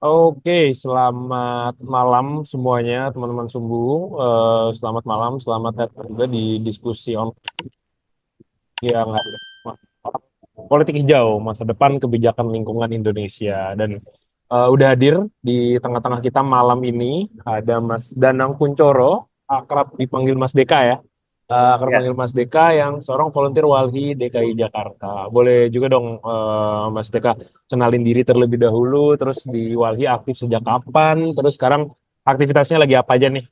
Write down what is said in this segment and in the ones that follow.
Oke, selamat malam semuanya teman-teman Sumbu. Selamat malam, selamat datang juga di diskusi on yang politik hijau masa depan kebijakan lingkungan Indonesia. Dan udah hadir di tengah-tengah kita malam ini ada Mas Danang Kuncoro, akrab dipanggil Mas Deka ya. Akrab Ya, panggil Mas Deka yang seorang volunteer Walhi DKI Jakarta. Boleh juga dong Mas Deka kenalin diri terlebih dahulu, terus di Walhi aktif sejak kapan, terus sekarang aktivitasnya lagi apa aja nih?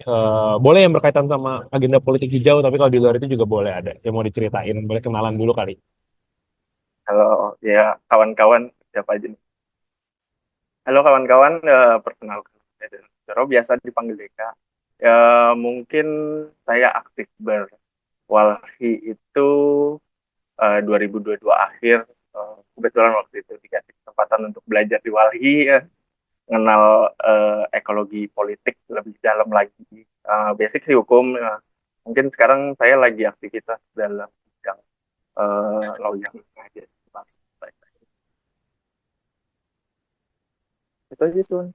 Boleh yang berkaitan sama agenda politik hijau, tapi kalau di luar itu juga boleh ada yang mau diceritain. Boleh kenalan dulu kali. kalau ya kawan-kawan siapa aja nih? Halo kawan-kawan, perkenalkan saya Deno Sudoro, biasa dipanggil Deka. Ya, mungkin saya aktif berwalhi itu 2022 akhir. Kebetulan waktu itu dikasih kesempatan untuk belajar di Walhi, ya, mengenal ekologi politik lebih dalam lagi. Basic sih hukum. Mungkin sekarang saya lagi aktivitas dalam bidang lawyer aja. Itu aja tuh.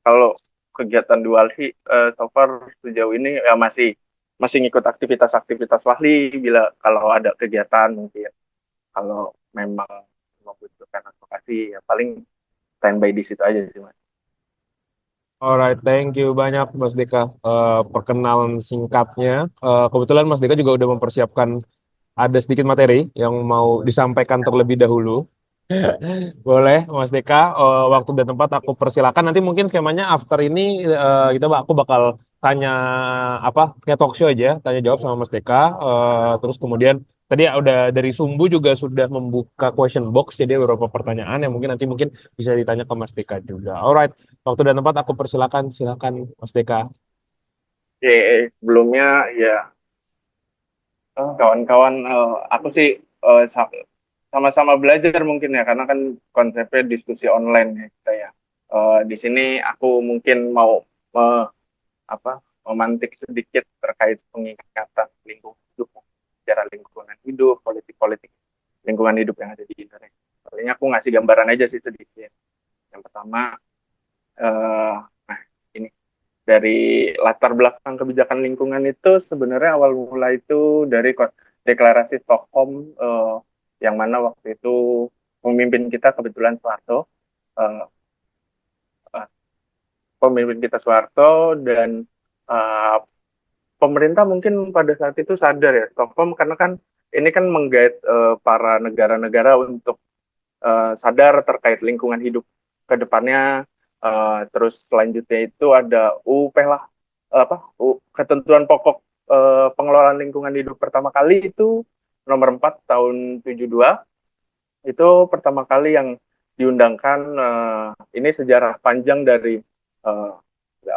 Kalau kegiatan di Walhi so far sejauh ini ya masih masih ngikut aktivitas-aktivitas Wahli bila kalau ada kegiatan mungkin kalau memang membutuhkan advokasi ya paling standby di situ aja sih mas. Alright, thank you banyak Mas Deka. Perkenalan singkatnya. Kebetulan Mas Deka juga udah mempersiapkan ada sedikit materi yang mau disampaikan terlebih dahulu. Boleh, Mas Deka. Waktu dan tempat aku persilakan. Nanti mungkin skemanya after ini aku bakal tanya apa kayak talk show aja, tanya jawab sama Mas Deka. Terus kemudian tadi ya udah dari Sumbu juga sudah membuka question box, jadi ada beberapa pertanyaan yang mungkin bisa ditanya ke Mas Deka juga. Alright, waktu dan tempat aku persilakan, silakan Mas Deka. Sebelumnya ya kawan-kawan aku sih eh, sa- sama-sama belajar mungkin ya karena kan konsepnya diskusi online ya kita ya. Di sini aku mungkin mau me- apa memantik sedikit terkait pengingkatan lingkungan hidup, secara lingkungan hidup, politik-politik lingkungan hidup yang ada di Indonesia. Paling aku ngasih gambaran aja sih sedikit. Yang pertama, nah ini dari latar belakang kebijakan lingkungan itu sebenarnya awal mula itu dari deklarasi Stockholm yang mana waktu itu pemimpin kita kebetulan Soeharto, eh, eh, pemimpin kita Soeharto dan uh, pemerintah mungkin pada saat itu sadar ya Stockholm karena kan ini kan menggait para negara-negara untuk sadar terkait lingkungan hidup ke depannya. Terus selanjutnya itu ada UP lah apa ketentuan pokok pengelolaan lingkungan hidup pertama kali itu nomor 4 tahun 72 itu pertama kali yang diundangkan. Ini sejarah panjang dari uh,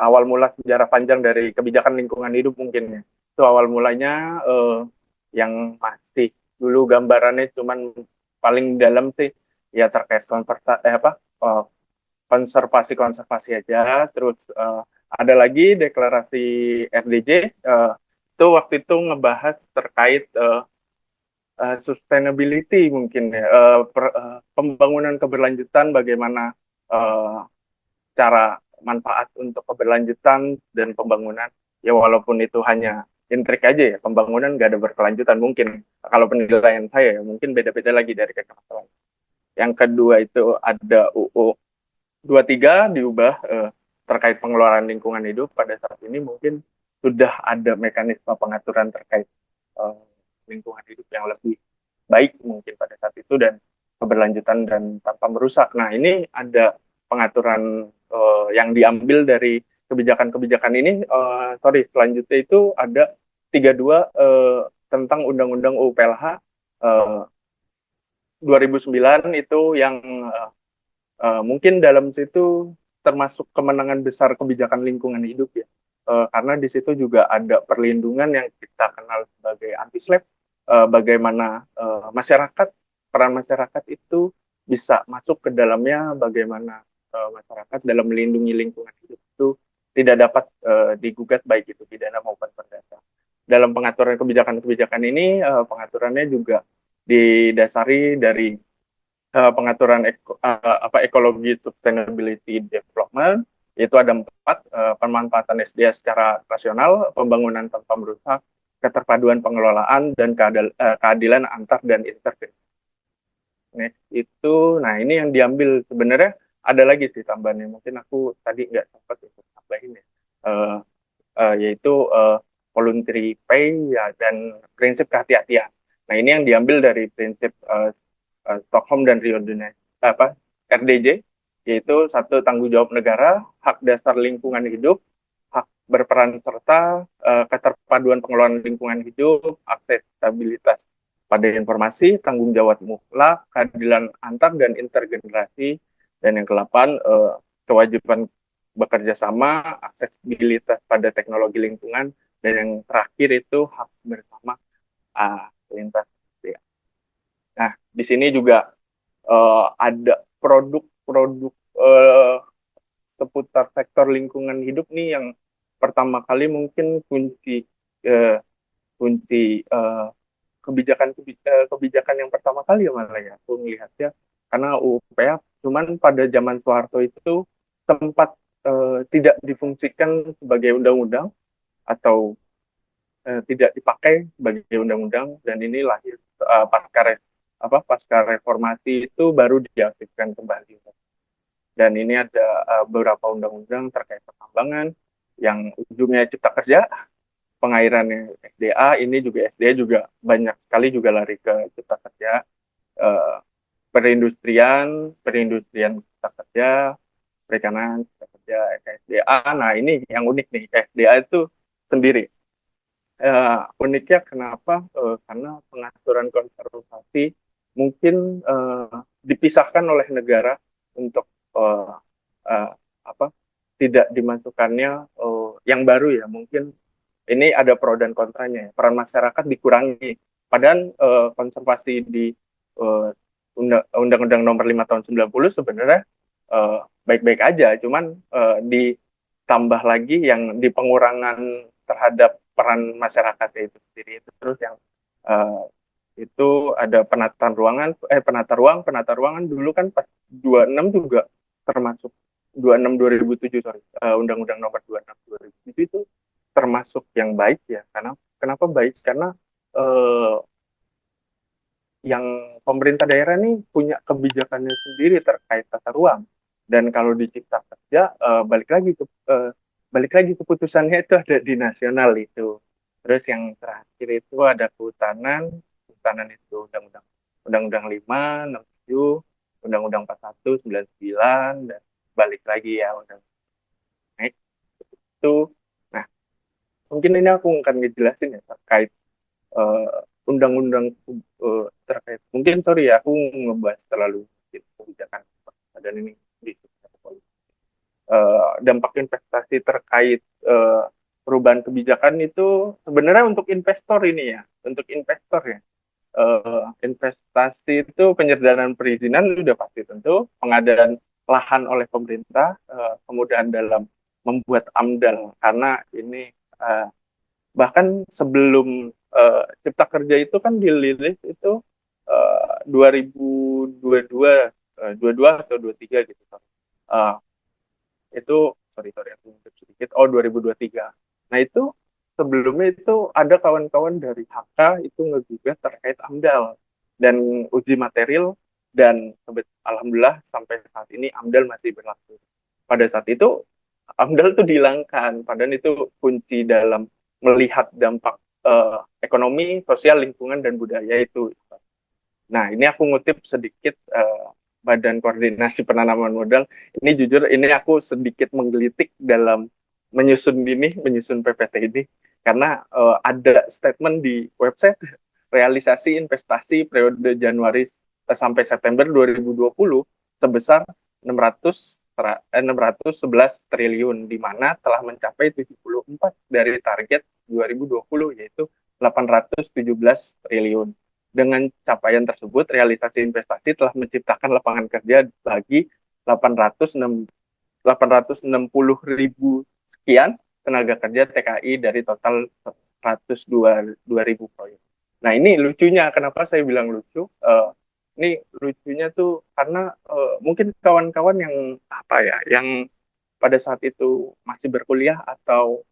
awal mula sejarah panjang dari kebijakan lingkungan hidup mungkin ya. Itu awal mulanya yang masih dulu gambarannya cuman paling dalam sih ya terkait konservasi aja. Terus ada lagi deklarasi RDJ itu waktu itu ngebahas terkait sustainability mungkin ya pembangunan keberlanjutan bagaimana uh, cara manfaat untuk keberlanjutan dan pembangunan ya walaupun itu hanya intrik aja ya pembangunan nggak ada berkelanjutan mungkin kalau penilaian saya ya, mungkin beda-beda lagi dari kacamata lain. Yang kedua itu ada UU 23 diubah terkait pengelolaan lingkungan hidup pada saat ini mungkin sudah ada mekanisme pengaturan terkait eh, lingkungan hidup yang lebih baik mungkin pada saat itu dan keberlanjutan dan tanpa merusak. Nah, ini ada pengaturan yang diambil dari kebijakan-kebijakan ini. Sorry, selanjutnya itu ada 32 tentang Undang-Undang UPLH eh, 2009 itu yang mungkin dalam situ termasuk kemenangan besar kebijakan lingkungan hidup ya. Karena di situ juga ada perlindungan yang kita kenal sebagai anti slap, bagaimana masyarakat, peran masyarakat itu bisa masuk ke dalamnya, bagaimana masyarakat dalam melindungi lingkungan hidup itu tidak dapat digugat baik itu pidana maupun perdata. Dalam pengaturan kebijakan-kebijakan ini, pengaturannya juga didasari dari pengaturan ekologi sustainability development, yaitu ada 4, pemanfaatan SDA secara rasional, pembangunan tanpa merusak, keterpaduan pengelolaan, dan keadilan antar dan intervensi. Nah ini yang diambil. Sebenarnya ada lagi sih tambahannya, mungkin aku tadi nggak sempat untuk tambahin ya. Uh, Yaitu voluntary pay ya, dan prinsip kehati-hatian. Nah ini yang diambil dari prinsip Stockholm dan Rio de RDJ, yaitu satu, tanggung jawab negara, hak dasar lingkungan hidup, hak berperan serta, keterpaduan pengelolaan lingkungan hidup, aksesibilitas pada informasi, tanggung jawab mutlak, keadilan antar dan intergenerasi, dan yang ke-8, kewajiban bekerja sama, aksesibilitas pada teknologi lingkungan, dan yang terakhir itu hak bersama lintas. Nah, di sini juga ada produk-produk seputar sektor lingkungan hidup nih yang pertama kali mungkin uh, kunci kebijakan yang pertama kali ya malah ya aku melihatnya, karena UPH cuman pada zaman Soeharto itu sempat tidak difungsikan sebagai undang-undang atau tidak dipakai sebagai undang-undang, dan ini lahir pasca reformasi itu baru diaktifkan kembali. Dan ini ada beberapa undang-undang terkait pertambangan yang ujungnya cipta kerja, pengairan SDA, ini juga SDA juga banyak sekali juga lari ke cipta kerja, perindustrian cipta kerja, perikanan cipta kerja, SDA. Nah ini yang unik nih, SDA itu sendiri. Uniknya kenapa? Karena pengaturan konservasi mungkin dipisahkan oleh negara untuk uh, uh, apa tidak dimasukkannya yang baru ya. Mungkin ini ada pro dan kontranya ya. Peran masyarakat dikurangi. Padahal konservasi di uh, Undang-Undang Nomor 5 Tahun 90 sebenarnya baik-baik aja, cuman ditambah lagi yang di pengurangan terhadap peran masyarakat itu sendiri. Terus yang itu ada penata ruangan dulu kan pas 26 juga termasuk 26 2007, sorry, Undang-Undang Nomor 26 2007 itu termasuk yang baik ya. Karena kenapa baik? Karena yang pemerintah daerah ini punya kebijakannya sendiri terkait tata ruang. Dan kalau di Cipta Kerja balik lagi keputusannya itu ada di nasional itu. Terus yang terakhir itu ada kehutanan itu Undang-Undang 5, 67, Undang-Undang 41, 99, dan balik lagi ya undang itu. Nah, mungkin ini aku akan ngejelasin ya terkait undang-undang terkait. Mungkin sorry ya, aku ngebahas terlalu kebijakan dan ini di dampak investasi terkait perubahan kebijakan itu sebenarnya untuk investor ini ya, untuk investor ya. Investasi itu penyederhanaan perizinan sudah pasti tentu, pengadaan lahan oleh pemerintah, kemudahan dalam membuat AMDAL, karena ini bahkan sebelum Cipta Kerja itu kan dirilis itu 2022 atau 23 gitu. Uh, itu sorry aku ngintip sedikit. 2023. Nah itu sebelumnya itu ada kawan-kawan dari HK itu ngegugat terkait AMDAL dan uji material, dan alhamdulillah sampai saat ini AMDAL masih berlaku. Pada saat itu AMDAL itu dihilangkan, padahal itu kunci dalam melihat dampak ekonomi, sosial, lingkungan, dan budaya itu. Nah, ini aku ngutip sedikit Badan Koordinasi Penanaman Modal. Ini jujur, ini aku sedikit menggelitik dalam menyusun PPT ini, karena ada statement di website realisasi investasi periode Januari sampai September 2020 sebesar 611 triliun, di mana telah mencapai 74 dari target 2020, yaitu 817 triliun. Dengan capaian tersebut, realisasi investasi telah menciptakan lapangan kerja bagi 860 ribu sekian tenaga kerja TKI dari total 102 ribu proyek. Nah ini lucunya, kenapa saya bilang lucu? Ini lucunya tuh karena mungkin kawan-kawan yang apa ya, yang pada saat itu masih berkuliah atau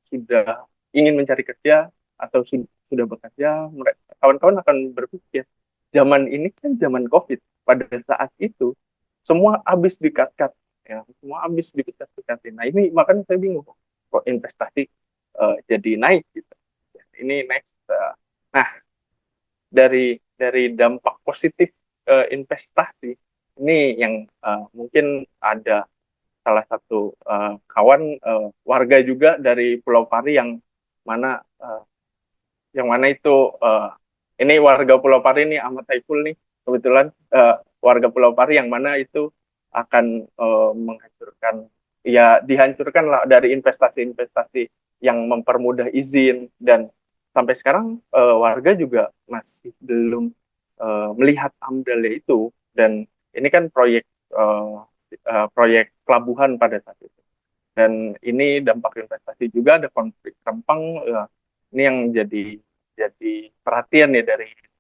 sudah ingin mencari kerja atau sudah bekerja, kawan-kawan akan berpikir zaman ini kan zaman COVID. Pada saat itu semua habis dikat-kat, ya, semua habis dikat-katin. Nah ini makanya saya bingung kok investasi jadi naik gitu. Ini next. Nah dari dampak positif investasi ini yang mungkin ada salah satu kawan warga juga dari Pulau Pari mana mana itu ini warga Pulau Pari nih Ahmad Saiful nih kebetulan warga Pulau Pari yang mana itu akan menghancurkan ya dihancurkan lah dari investasi-investasi yang mempermudah izin dan sampai sekarang warga juga masih belum melihat AMDAL itu dan ini kan proyek pelabuhan pada saat itu dan ini dampak investasi juga ada konflik Rempang ini yang jadi perhatian ya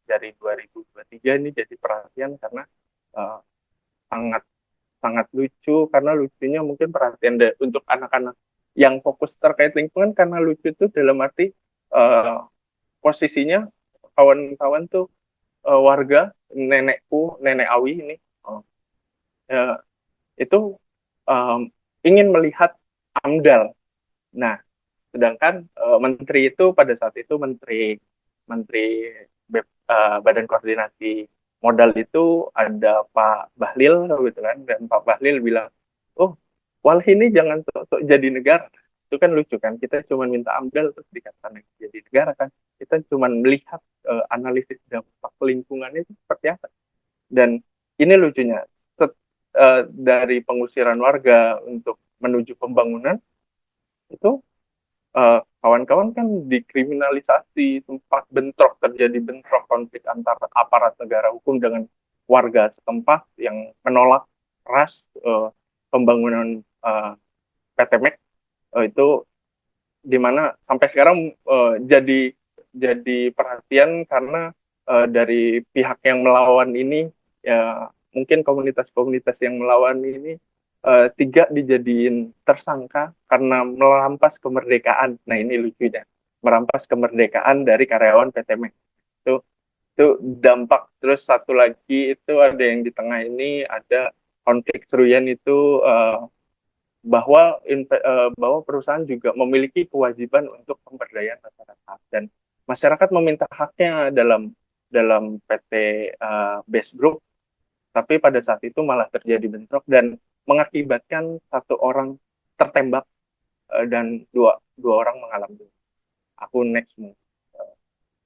dari 2023 ini jadi perhatian karena uh, sangat sangat lucu karena lucunya mungkin perhatian untuk anak-anak yang fokus terkait lingkungan karena lucu itu dalam arti uh, posisinya kawan-kawan tuh warga nenek Awi ini uh, uh, itu um, ingin melihat AMDAL. Nah, sedangkan menteri itu pada saat itu menteri menteri Badan Koordinasi Modal itu ada Pak Bahlil gitu kan dan Pak Bahlil bilang, "Oh, Walhi ini jangan sok jadi negara." Itu kan lucu kan. Kita cuma minta AMDAL terus dikatakan jadi negara kan. Kita cuma melihat analisis dampak lingkungannya itu seperti apa. Dan ini lucunya dari pengusiran warga untuk menuju pembangunan itu kawan-kawan kan dikriminalisasi, tempat bentrok, terjadi bentrok konflik antara aparat negara hukum dengan warga setempat yang menolak keras pembangunan PT MEK itu di mana sampai sekarang jadi perhatian karena dari pihak yang melawan ini ya mungkin komunitas-komunitas yang melawan ini tiga dijadiin tersangka karena merampas kemerdekaan. Nah ini lucunya, merampas kemerdekaan dari karyawan PT MEK. Itu itu dampak. Terus satu lagi itu ada yang di tengah ini ada konflik seruyan itu bahwa perusahaan juga memiliki kewajiban untuk pemberdayaan masyarakat dan masyarakat meminta haknya dalam PT Base Group tapi pada saat itu malah terjadi bentrok dan mengakibatkan satu orang tertembak dan dua orang mengalami aku next move.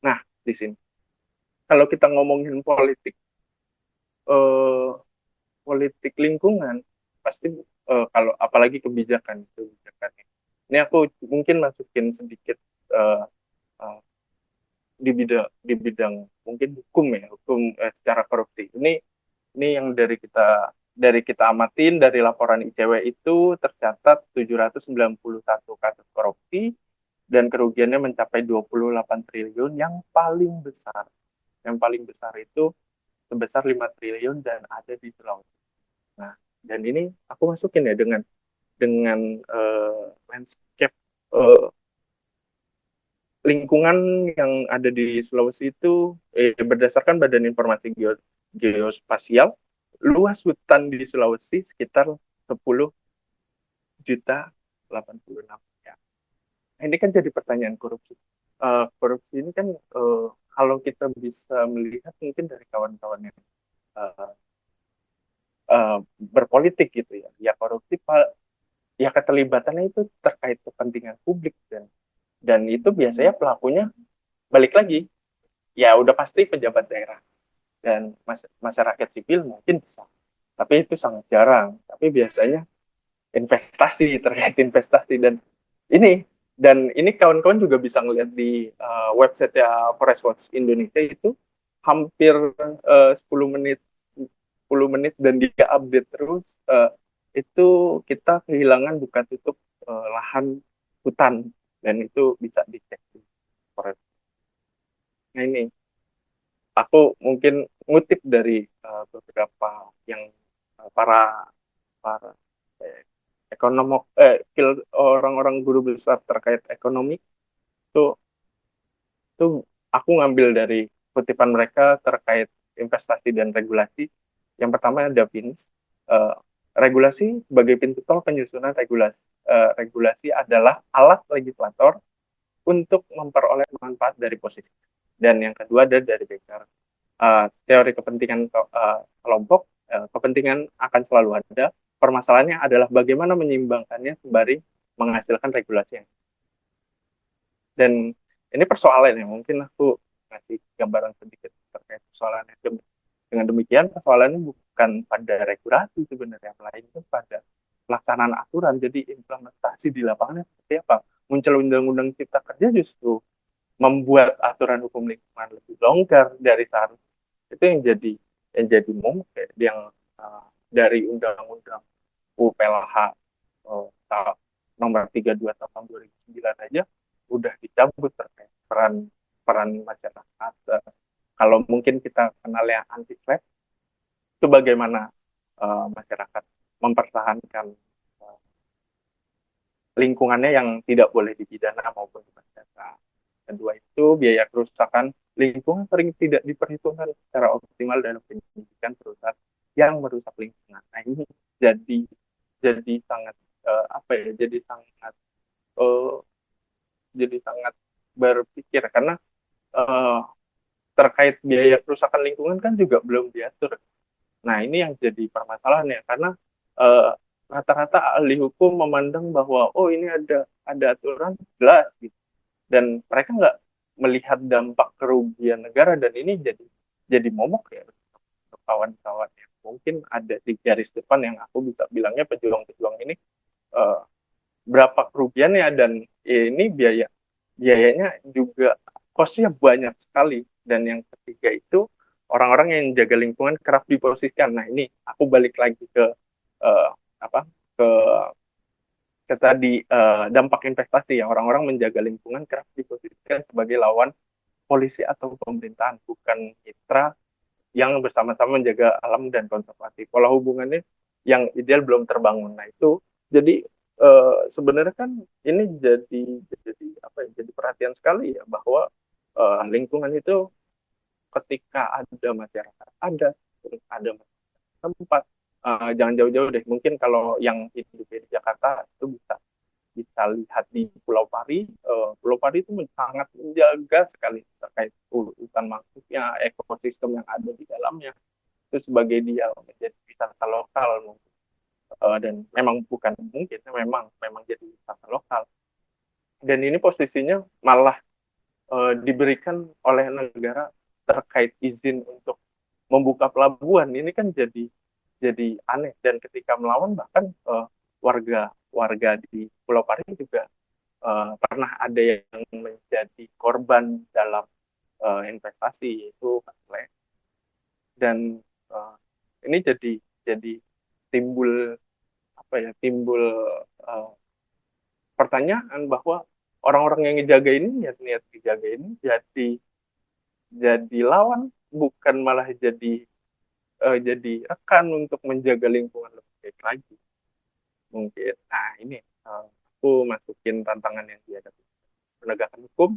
Nah di sini kalau kita ngomongin eh, politik lingkungan pasti kalau apalagi kebijakan ini aku mungkin masukin sedikit uh, uh, di bidang mungkin hukum ya hukum secara korupsi ini yang dari kita amatin dari laporan ICW itu tercatat 791 kasus korupsi dan kerugiannya mencapai 28 triliun yang paling besar itu sebesar 5 triliun dan ada di Sulawesi. Nah, dan ini aku masukin ya dengan landscape uh, lingkungan yang ada di Sulawesi itu berdasarkan Badan Informasi Geospasial, luas hutan di Sulawesi sekitar 10.086 ya. Nah, ini kan jadi pertanyaan korupsi. Korupsi ini kan kalau kita bisa melihat mungkin dari kawan-kawan yang uh, berpolitik gitu ya, ya korupsi ya keterlibatannya itu terkait kepentingan publik dan itu biasanya pelakunya balik lagi ya udah pasti pejabat daerah dan masyarakat sipil mungkin bisa tapi itu sangat jarang tapi biasanya investasi terkait investasi ini ini kawan-kawan juga bisa ngelihat di website ya Forest Watch Indonesia itu hampir 10 menit 10 menit dan dia update terus itu kita kehilangan buka tutup lahan hutan dan itu bisa dicek di Forest. Nah ini aku mungkin ngutip dari beberapa yang para para eh, orang-orang guru besar terkait ekonomi itu itu aku ngambil dari kutipan mereka terkait investasi dan regulasi. Yang pertama ada PINS. Eh, Regulasi sebagai pintu tol penyusunan regulasi. Regulasi adalah alat legislator untuk memperoleh manfaat dari posisi. Dan yang kedua ada dari Becker. Teori kepentingan kelompok, kepentingan akan selalu ada. Permasalahannya adalah bagaimana menyeimbangkannya sembari menghasilkan regulasi yang. Dan ini persoalan ya, mungkin aku ngasih gambaran sedikit terkait persoalannya. Dengan demikian, persoalannya bukan pada regulasi sebenarnya, melainkan pada pelaksanaan aturan. Jadi implementasi di lapangannya seperti apa? Muncul undang-undang cipta kerja justru membuat aturan hukum lingkungan lebih longgar dari seharusnya. Itu yang jadi momok ya, yang dari undang-undang UPLH nomor 32 tahun 2009 aja udah dicabut terkait peran peran masyarakat. Kalau mungkin kita kenal yang anti slap, itu bagaimana masyarakat mempertahankan uh, lingkungannya yang tidak boleh dipidana maupun diperdata. Kedua itu biaya kerusakan lingkungan sering tidak diperhitungkan secara optimal dalam pendidikan perusahaan yang merusak lingkungan. Nah ini jadi jadi sangat apa ya? Uh, jadi sangat berpikir karena uh, terkait biaya kerusakan lingkungan kan juga belum diatur. Nah ini yang jadi permasalahan ya karena uh, rata-rata ahli hukum memandang bahwa oh ini ada aturan jelas gitu dan mereka nggak melihat dampak kerugian negara dan ini jadi momok ya untuk kawan-kawan yang mungkin ada di garis depan yang aku bisa bilangnya pejuang-pejuang ini uh, berapa kerugiannya dan ini biayanya juga kosnya banyak sekali dan yang ketiga itu orang-orang yang jaga lingkungan kerap diposisikan. Nah ini aku balik lagi ke uh, apa ke tadi dampak investasi ya orang-orang menjaga lingkungan kerap diposisikan sebagai lawan polisi atau pemerintahan bukan mitra yang bersama-sama menjaga alam dan konservasi. Pola hubungannya yang ideal belum terbangun. Nah itu jadi sebenarnya kan ini jadi apa ya? Jadi perhatian sekali ya bahwa lingkungan itu ketika ada masyarakat ada terus ada tempat jangan jauh-jauh deh. Mungkin kalau yang hidup di Jakarta itu bisa bisa lihat di Pulau Pari. Pulau Pari itu sangat menjaga sekali terkait hutan mangrove-nya, ekosistem yang ada di dalamnya. Itu sebagai dia menjadi wisata lokal dan memang bukan mungkin, memang memang jadi wisata lokal. Dan ini posisinya malah diberikan oleh negara terkait izin untuk membuka pelabuhan. Ini kan jadi aneh dan ketika melawan bahkan warga warga di Pulau Pari juga pernah ada yang menjadi korban dalam investasi yaitu Katle dan uh, ini jadi timbul apa ya timbul uh, pertanyaan bahwa orang-orang yang ngejaga ini niat-niat dijaga ini jadi lawan bukan malah jadi rekan untuk menjaga lingkungan lebih baik lagi mungkin. Nah ini aku masukin tantangan yang dihadapi penegakan hukum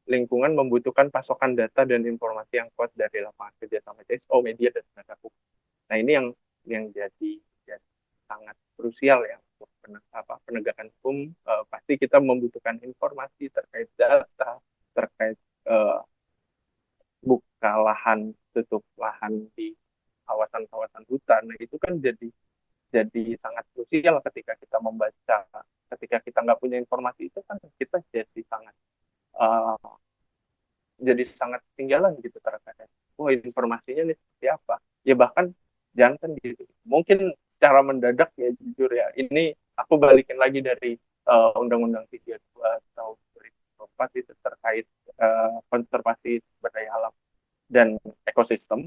lingkungan membutuhkan pasokan data dan informasi yang kuat dari lapangan kerja sama CSO, media, dan penegak hukum. Nah ini yang jadi sangat krusial ya untuk penegakan hukum. Pasti kita membutuhkan informasi terkait data, terkait uh, buka lahan, tutup lahan di kawasan-kawasan hutan. Nah itu kan jadi sangat krusial ketika kita nggak punya informasi itu kan kita uh, jadi sangat ketinggalan gitu terkait wah informasinya nih seperti apa ya bahkan jangan kan gitu mungkin secara mendadak ya jujur ya ini aku balikin lagi dari Undang-Undang 32 tahun 2004 itu terkait konservasi sumber daya alam dan ekosistem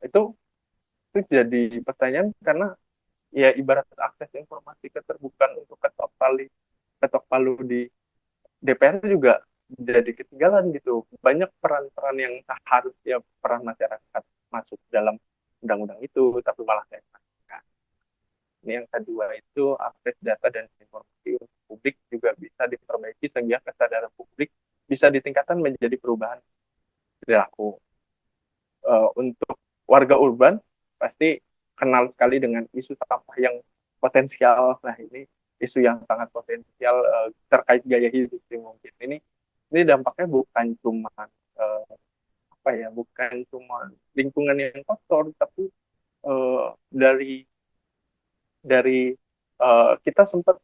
itu itu jadi pertanyaan karena ya ibarat akses informasi keterbukaan untuk ketok palu di DPR juga jadi ketinggalan gitu. Banyak peran-peran yang seharusnya peran masyarakat masuk dalam undang-undang itu, tapi malah kayak ini yang kedua itu akses data dan informasi untuk publik juga bisa diperbaiki sehingga kesadaran publik bisa ditingkatkan menjadi perubahan perilaku. Untuk warga urban pasti kenal sekali dengan isu sampah yang potensial. Nah ini isu yang sangat potensial terkait gaya hidup sih mungkin. Ini dampaknya bukan cuma uh, apa ya, bukan cuma lingkungan yang kotor, tapi dari kita sempat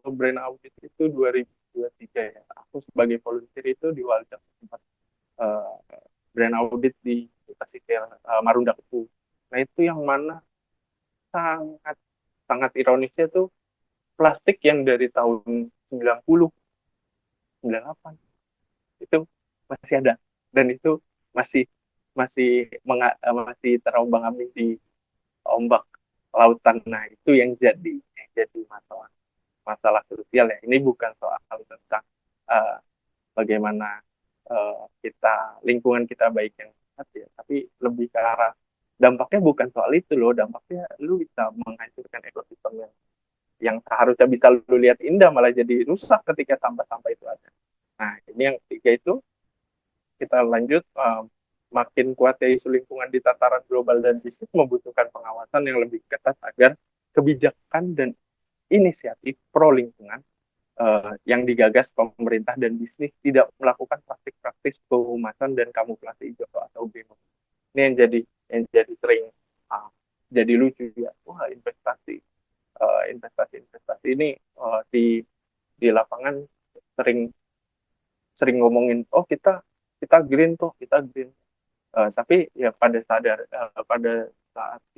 brand audit itu 2023 ya. Aku sebagai volunteer itu di Walda sempat uh, brand audit di pesisir Marunda Ketu. Nah itu yang mana sangat sangat ironisnya tuh plastik yang dari tahun 90, 98 itu masih ada dan itu masih masih masih terombang-ambing di ombak lautan. Nah itu yang jadi masalah masalah krusial ya. Ini bukan soal tentang uh, bagaimana kita lingkungan kita baik yang sehat ya, tapi lebih ke arah dampaknya bukan soal itu loh, dampaknya lu bisa menghancurkan ekosistem yang seharusnya bisa lu lihat indah malah jadi rusak ketika sampah-sampah itu ada. Nah ini yang ketiga itu kita lanjut makin kuatnya isu lingkungan di tataran global dan bisnis membutuhkan pengawasan yang lebih ketat agar kebijakan dan inisiatif pro lingkungan yang digagas pemerintah dan bisnis tidak melakukan praktik-praktik kehumasan dan kamuflase hijau atau BEMO. Ini yang jadi sering uh, jadi lucu ya. Wah investasi ini di lapangan sering sering ngomongin oh kita green tuh kita green. Tapi ya pada saat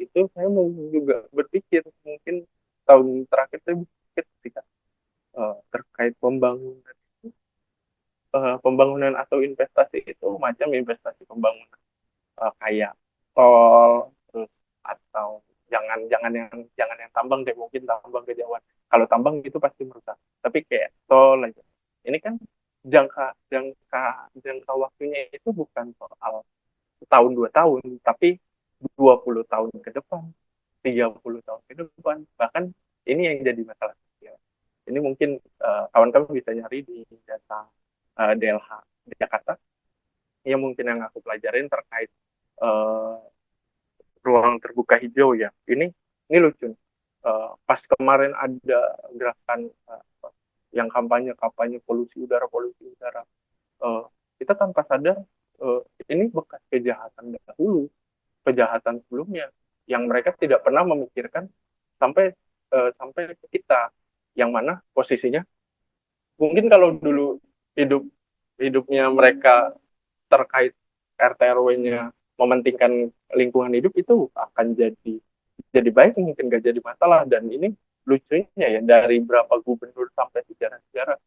itu saya mau juga berpikir mungkin tahun terakhir saya berpikir ketika terkait pembangunan atau investasi itu macam investasi pembangunan kayak tol terus atau jangan yang tambang deh, mungkin tambang kejauhan. Kalau tambang itu pasti merusak, tapi kayak tol aja ini kan jangka jangka jangka waktunya itu bukan soal setahun 2 tahun, tapi 20 tahun ke depan, 30 tahun ke depan, bahkan ini yang jadi masalah. Ini mungkin kawan-kawan bisa nyari di data DLH di Jakarta, yang mungkin yang aku pelajarin terkait uh, ruang terbuka hijau ya. Ini lucu. Pas kemarin ada gerakan yang kampanye polusi udara, uh, kita tanpa sadar uh, ini bekas kejahatan dahulu, kejahatan sebelumnya yang mereka tidak pernah memikirkan sampai sampai ke kita, yang mana posisinya mungkin kalau dulu hidup hidupnya mereka terkait RT RW-nya mementingkan lingkungan hidup itu akan jadi baik, mungkin gak jadi masalah. Dan ini lucunya ya, dari berapa gubernur sampai sejarah-sejarah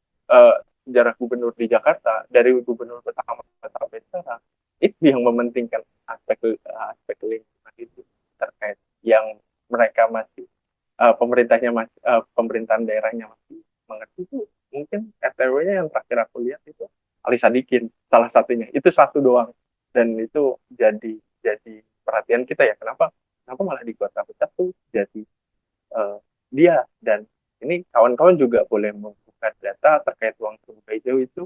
sejarah gubernur di Jakarta, dari gubernur pertama sampai sekarang itu yang mementingkan aspek lingkungan itu, terkait yang mereka masih pemerintahan daerahnya masih mengerti itu. Mungkin RT/RW-nya yang terakhir aku lihat itu Ali Sadikin salah satunya, itu satu doang. Dan itu jadi perhatian kita ya, kenapa kenapa malah di kota besar tuh jadi uh, dia. Dan ini kawan-kawan juga boleh membuka data terkait ruang terbuka hijau itu,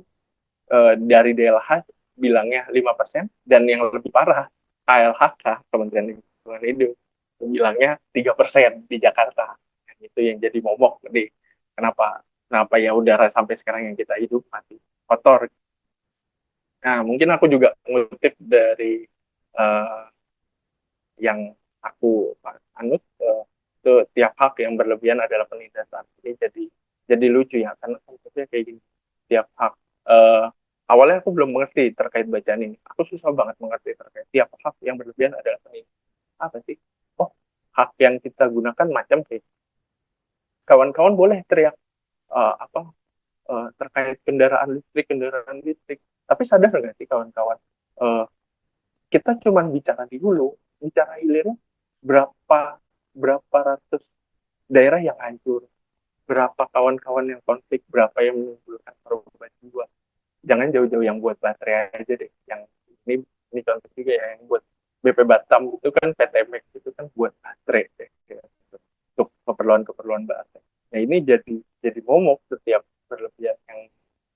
dari DLH bilangnya 5%, dan yang lebih parah KLHK, Kementerian Lingkungan Hidup, bilangnya 3% di Jakarta. Itu yang jadi momok nih, kenapa kenapa ya udara sampai sekarang yang kita hidup masih kotor. Nah mungkin aku juga ngutip dari uh, yang aku anut, itu tiap hak yang berlebihan adalah penindasan. Ini jadi lucu ya, karena konsepnya kayak gini. Tiap hak, awalnya aku belum mengerti terkait bacaan ini, aku susah banget mengerti terkait tiap hak yang berlebihan adalah penindasan. Apa sih? Oh, hak yang kita gunakan macam kayak kawan-kawan boleh teriak apa terkait kendaraan listrik, tapi sadar nggak sih kawan-kawan, uh, kita cuma bicara di hulu, bicara hilirnya berapa berapa ratus daerah yang hancur, berapa kawan-kawan yang konflik, berapa yang menimbulkan korban jiwa. jangan jauh-jauh yang buat baterai aja deh. Yang ini contoh juga ya, yang buat BP Batam itu kan PTMX itu kan buat baterai deh, ya, untuk keperluan-keperluan baterai. Nah ini jadi momok setiap berlebihan yang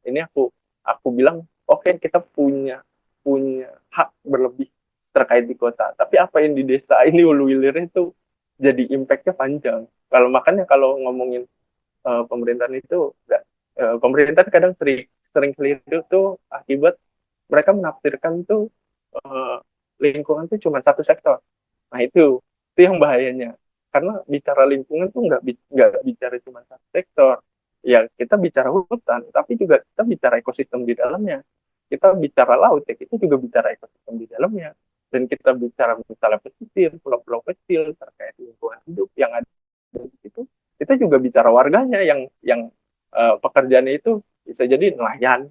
ini aku bilang oke okay, kita punya punya hak berlebih terkait di kota, tapi apa yang di desa ini ulu hilirnya itu jadi impactnya panjang. Kalau makanya kalau ngomongin pemerintahan itu enggak, pemerintah kadang sering sering keliru tuh akibat mereka menafsirkan tuh uh, lingkungan tuh cuma satu sektor. Nah itu yang bahayanya. Karena bicara lingkungan tuh nggak bicara cuma satu sektor. Ya kita bicara hutan, tapi juga kita bicara ekosistem di dalamnya. Kita bicara laut, ya kita juga bicara ekosistem di dalamnya. Dan kita bicara misalnya pesisir, pulau-pulau kecil terkait lingkungan hidup yang ada di situ. Kita juga bicara warganya yang pekerjaannya itu bisa jadi nelayan,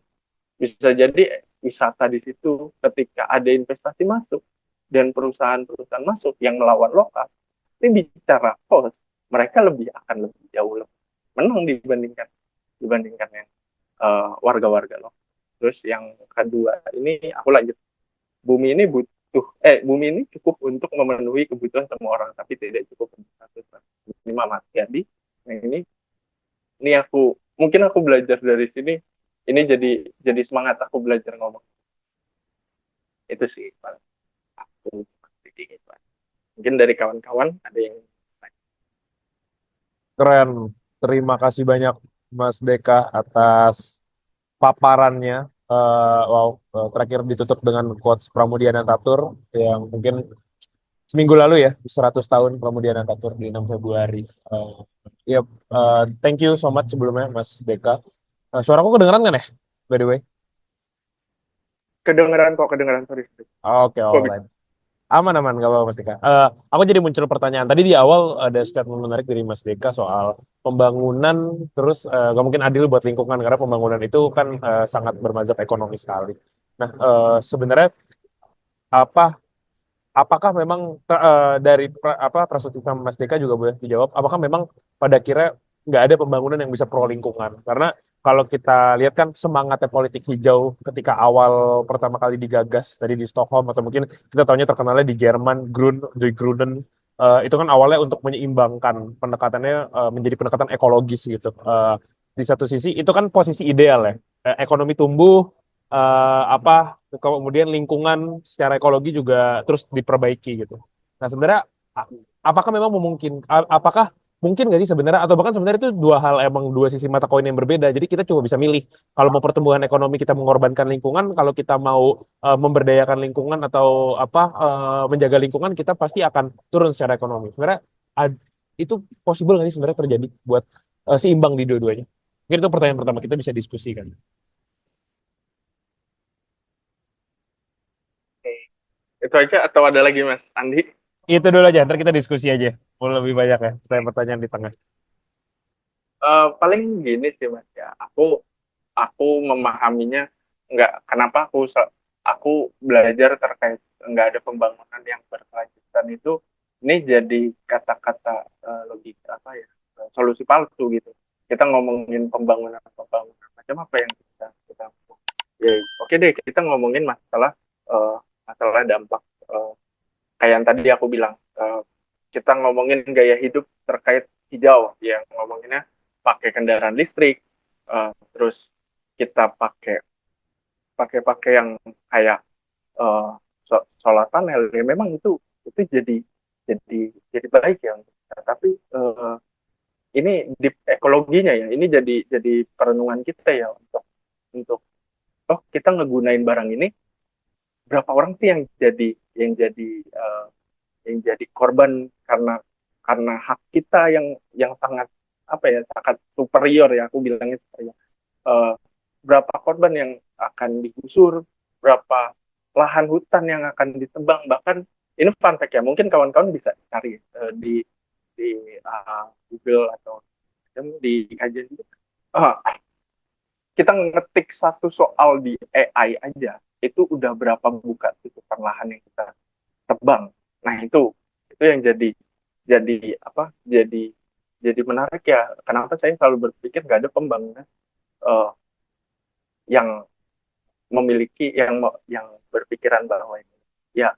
bisa jadi wisata di situ. Ketika ada investasi masuk dan perusahaan-perusahaan masuk yang melawan lokal, ini bicara cost, mereka akan lebih jauh lebih menang dibandingkan yang warga-warga lokal. Terus yang kedua ini aku lanjut, bumi ini cukup untuk memenuhi kebutuhan semua orang, tapi tidak cukup untuk satu. Ini Mas Yadi. Nah ini mungkin aku belajar dari sini, ini jadi semangat aku belajar ngomong. Itu sih Pak, aku sedikit Pak. Mungkin dari kawan-kawan ada yang Keren. Terima kasih banyak Mas Deka atas paparannya. Wow, terakhir ditutup dengan quotes Pramudia Anantatur yang mungkin seminggu lalu ya, 100 tahun Pramudia Anantatur di 6 Februari. Ya, thank you so much sebelumnya Mas Deka. Suaraku kedengeran kan ya, by the way? kedengeran sorry. Oke, alright. Aman, aman, nggak apa-apa Mas Deka. Aku jadi muncul pertanyaan. Tadi di awal ada statement menarik dari Mas Deka soal pembangunan, terus nggak mungkin adil buat lingkungan, karena pembangunan itu kan sangat bermazhab ekonomi sekali. Nah, sebenarnya apa apakah memang dari perspektif Mas Deka juga boleh dijawab, apakah memang pada akhirnya nggak ada pembangunan yang bisa pro lingkungan? Karena kalau kita lihat kan semangatnya politik hijau ketika awal pertama kali digagas tadi di Stockholm, atau mungkin kita tahunya terkenalnya di Jerman, Die Grünen, itu kan awalnya untuk menyeimbangkan pendekatannya, menjadi pendekatan ekologis gitu. Di satu sisi itu kan posisi ideal ya. Ekonomi tumbuh, apa kemudian lingkungan secara ekologi juga terus diperbaiki gitu. Nah sebenarnya a- apakah memang apakah mungkin nggak sih sebenarnya, atau bahkan sebenarnya itu dua hal, emang dua sisi mata koin yang berbeda. Jadi kita coba bisa milih, kalau mau pertumbuhan ekonomi kita mengorbankan lingkungan, kalau kita mau memberdayakan lingkungan atau menjaga lingkungan, kita pasti akan turun secara ekonomi. Sebenarnya ad- itu possible nggak sih sebenarnya terjadi buat seimbang di dua-duanya? Mungkin itu pertanyaan pertama, kita bisa diskusikan. itu aja atau ada lagi Mas Andi? Itu dulu aja, ntar kita diskusi aja. Mau lebih banyak ya, pertanyaan-pertanyaan di tengah. Paling gini sih Mas ya, aku memahaminya nggak kenapa aku belajar terkait nggak ada pembangunan yang berkelanjutan itu, ini jadi kata-kata logika apa ya, solusi palsu gitu. Kita ngomongin pembangunan macam apa yang kita ya oke deh kita ngomongin eh, masalah dampak, kayak yang tadi aku bilang, kita ngomongin gaya hidup terkait hijau yang ngomonginnya pakai kendaraan listrik, terus kita pakai pakai pakai yang kayak uh, solar panel, ya memang itu jadi jadi baik ya untuk kita. Tapi ini di ekologinya ya, ini jadi perenungan kita ya untuk oh kita ngegunain barang ini, berapa orang sih yang jadi uh, yang jadi korban karena hak kita yang sangat apa ya, sangat superior ya, aku bilangnya superior. uh, Berapa korban yang akan digusur, berapa lahan hutan yang akan ditebang. Bahkan ini fun fact ya, mungkin kawan-kawan bisa cari di Google atau di kajian itu. Uh, kita ngetik satu soal di AI aja, itu udah berapa buka tutupan lahan yang kita tebang. Nah itu yang jadi apa? Jadi menarik ya. Kenapa saya selalu berpikir nggak ada pembangunan uh, yang memiliki yang berpikiran bahwa ini ya,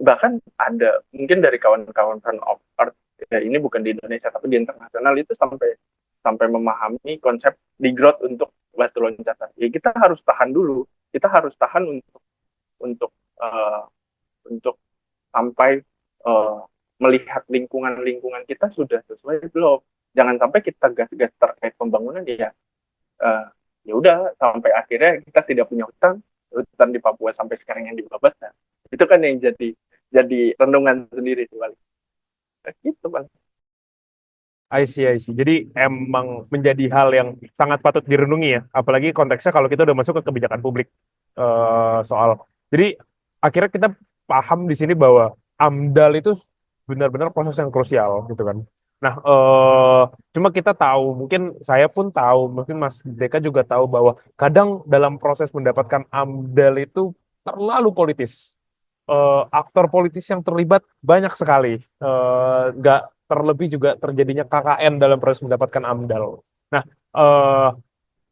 bahkan ada mungkin dari kawan-kawan Friend of Earth ya, ini bukan di Indonesia tapi di internasional itu sampai sampai memahami konsep degrowth untuk batu loncatan. Ya kita harus tahan dulu, kita harus tahan untuk uh, untuk sampai uh, melihat lingkungan-lingkungan kita sudah sesuai belum. Jangan sampai kita gas-gas terkait pembangunan ya, uh, ya udah sampai akhirnya kita tidak punya hutan, hutan di Papua sampai sekarang yang dibabat. Nah, itu kan yang jadi renungan sendiri sih balik. Gitu bang. I see, I see. Jadi emang menjadi hal yang sangat patut direnungi ya. Apalagi konteksnya kalau kita udah masuk ke kebijakan publik soal. Jadi akhirnya kita paham di sini bahwa AMDAL itu benar-benar proses yang krusial gitu kan. Nah, cuma kita tahu, mungkin saya pun tahu, mungkin Mas Deka juga tahu bahwa kadang dalam proses mendapatkan AMDAL itu terlalu politis. Aktor politis yang terlibat banyak sekali. Nggak terlebih juga terjadinya KKN dalam proses mendapatkan AMDAL. Nah, eh,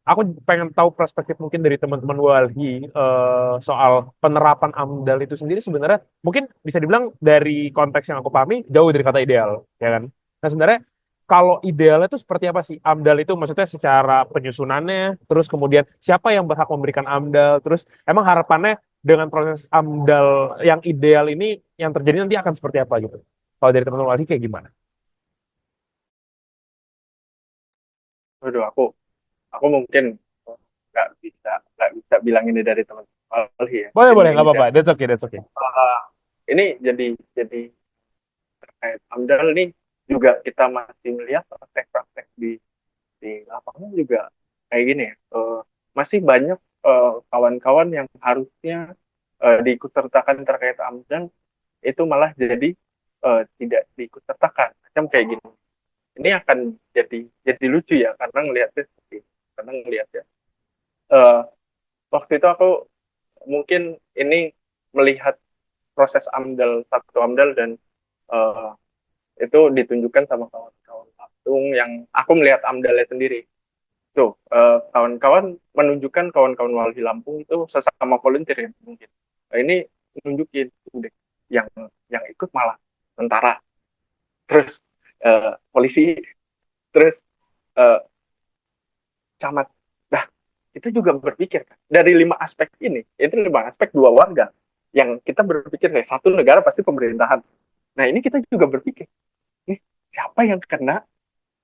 aku pengen tahu perspektif mungkin dari teman-teman Walhi soal penerapan AMDAL itu sendiri sebenarnya mungkin bisa dibilang dari konteks yang aku pahami jauh dari kata ideal, ya kan? Nah, sebenarnya kalau idealnya itu seperti apa sih AMDAL itu maksudnya secara penyusunannya, terus kemudian siapa yang berhak memberikan AMDAL, terus emang harapannya dengan proses AMDAL yang ideal ini yang terjadi nanti akan seperti apa gitu? Kalau dari teman-teman Walhi kayak gimana? Waduh, aku mungkin nggak bisa bilang ini dari teman Alhi ya. Boleh, Mungkin boleh, nggak ini apa-apa. That's okay, that's okay. uh, ini jadi terkait AMDAL nih juga kita masih melihat praktek-praktek di lapangan juga kayak gini ya. Masih banyak kawan-kawan yang harusnya diikut sertakan terkait AMDAL itu malah jadi tidak diikut sertakan. Macam kayak gini. Ini akan jadi lucu ya karena ngelihatnya seperti ini. Karena ngelihat ya. Eh, Waktu itu aku mungkin ini melihat proses AMDAL satu AMDAL dan eh, itu ditunjukkan sama kawan-kawan Lampung yang aku melihat AMDALnya sendiri. Tuh, kawan-kawan menunjukkan kawan-kawan Walhi Lampung itu sesama volunteer ya mungkin. Ini nunjukin deh, yang yang ikut malah tentara, terus polisi, terus eh, camat. Nah, itu juga berpikir kan. Dari 5 aspek ini, itu 5 aspek 2 warga. Yang kita berpikir kayak satu negara pasti pemerintahan. Nah, ini kita juga berpikir, nih, siapa yang kena,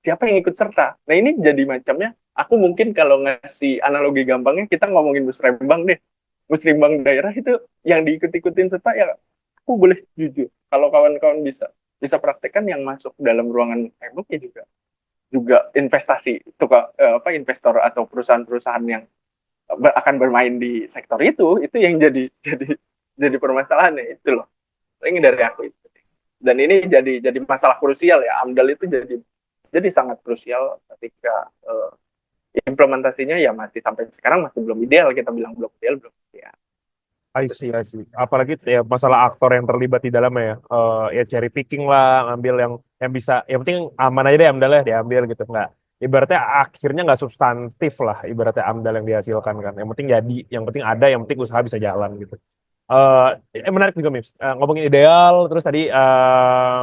siapa yang ikut serta. Nah, ini jadi macamnya, aku mungkin kalau ngasih analogi gampangnya, kita ngomongin musrembang deh. Musrembang daerah itu yang diikut-ikutin serta ya, aku boleh jujur. Kalau kawan-kawan bisa bisa praktekkan yang masuk dalam ruangan musrembang ya juga investasi apa investor atau perusahaan-perusahaan yang akan bermain di sektor itu yang jadi permasalahannya itu loh. Ini dari aku itu. Dan ini jadi masalah krusial ya. AMDAL itu jadi sangat krusial ketika implementasinya ya masih sampai sekarang masih belum ideal, kita bilang belum ideal belum ya. I see, I see. Apalagi ya masalah aktor yang terlibat di dalamnya ya. Ya cherry picking lah, ngambil yang bisa, yang penting aman aja deh AMDAL ya diambil gitu. Nggak, ibaratnya akhirnya nggak substantif lah, ibaratnya AMDAL yang dihasilkan kan. Yang penting jadi, yang penting ada, yang penting usaha bisa jalan gitu. Menarik juga, Mims. Ngomongin ideal, terus tadi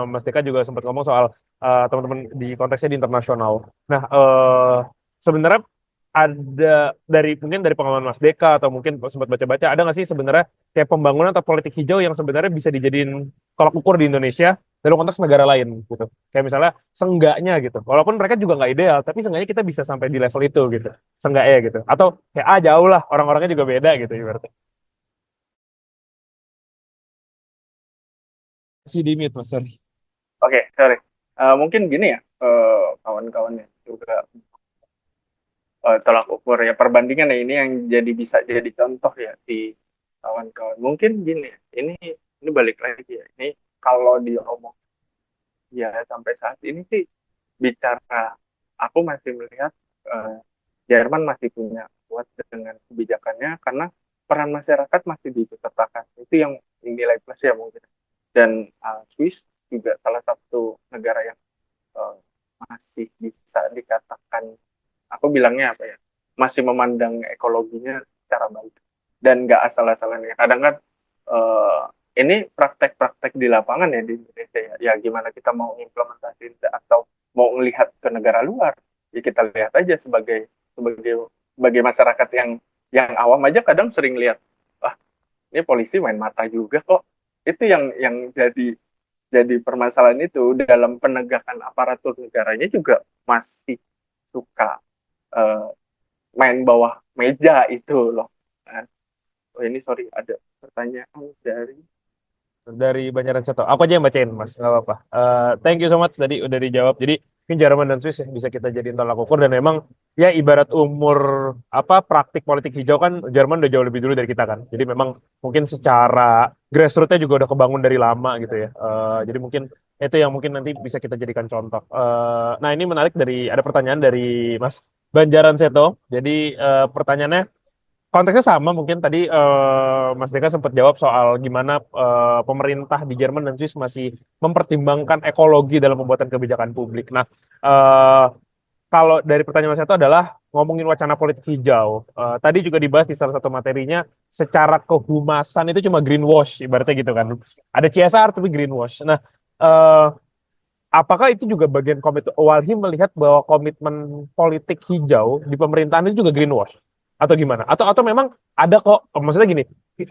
Mas Deka juga sempat ngomong soal teman-teman di konteksnya di internasional. Nah, sebenarnya ada dari mungkin dari pengalaman Mas Deka atau mungkin sempat baca-baca, ada nggak sih sebenarnya kayak pembangunan atau politik hijau yang sebenarnya bisa dijadiin tolak ukur di Indonesia dalam konteks negara lain gitu. Kayak misalnya seenggaknya gitu. Walaupun mereka juga nggak ideal, tapi seenggaknya kita bisa sampai di level itu gitu. Seenggaknya gitu. Atau kayak jauh lah, orang-orangnya juga beda gitu ibaratnya. Si Dimit, Mas. Sorry. Oke, sorry. Mungkin gini ya, kawan-kawannya juga tolak ukur ya perbandingan ya ini yang jadi bisa jadi contoh ya di kawan-kawan. Mungkin gini ya, ini balik lagi ya. Ini kalau diomong ya sampai saat ini sih bicara aku masih melihat eh, Jerman masih punya kuat dengan kebijakannya karena peran masyarakat masih diikutsertakan. Itu yang nilai plus ya mungkin. Dan Swiss juga salah satu negara yang eh, masih bisa dikatakan aku bilangnya apa ya masih memandang ekologinya secara baik dan nggak asal-asalan ya. Kadang kan eh, ini praktek-praktek di lapangan ya di Indonesia ya. Ya gimana kita mau implementasi atau mau melihat ke negara luar, ya kita lihat aja sebagai masyarakat yang awam aja kadang sering lihat, ah ini polisi main mata juga kok. Itu yang jadi permasalahan itu dalam penegakan aparatur negaranya juga masih suka eh, main bawah meja itu loh. Nah, oh ini sorry ada pertanyaan dari Dari Banjaran Seto. Aku aja yang bacain, Mas. Nggak apa-apa. Thank you so much tadi udah dijawab. Jadi, mungkin Jerman dan Swiss ya bisa kita jadiin tolak ukur. Dan memang, ya ibarat umur, praktik politik hijau kan, Jerman udah jauh lebih dulu dari kita kan. Jadi memang mungkin secara grassroots-nya juga udah kebangun dari lama gitu ya. Jadi mungkin itu yang mungkin nanti bisa kita jadikan contoh. Nah, ini menarik ada pertanyaan dari Mas Banjaran Seto. Jadi, pertanyaannya, konteksnya sama mungkin tadi Mas Deka sempat jawab soal gimana pemerintah di Jerman dan Swiss masih mempertimbangkan ekologi dalam pembuatan kebijakan publik. Nah, eh, kalau dari pertanyaan Mas itu adalah ngomongin wacana politik hijau. Tadi juga dibahas di salah satu materinya, secara kehumasan itu cuma greenwash, ibaratnya gitu kan. Ada CSR tapi greenwash. Nah, eh, apakah itu juga bagian komitmen Walhi melihat bahwa komitmen politik hijau di pemerintahan itu juga greenwash atau gimana? Atau memang ada kok, maksudnya gini,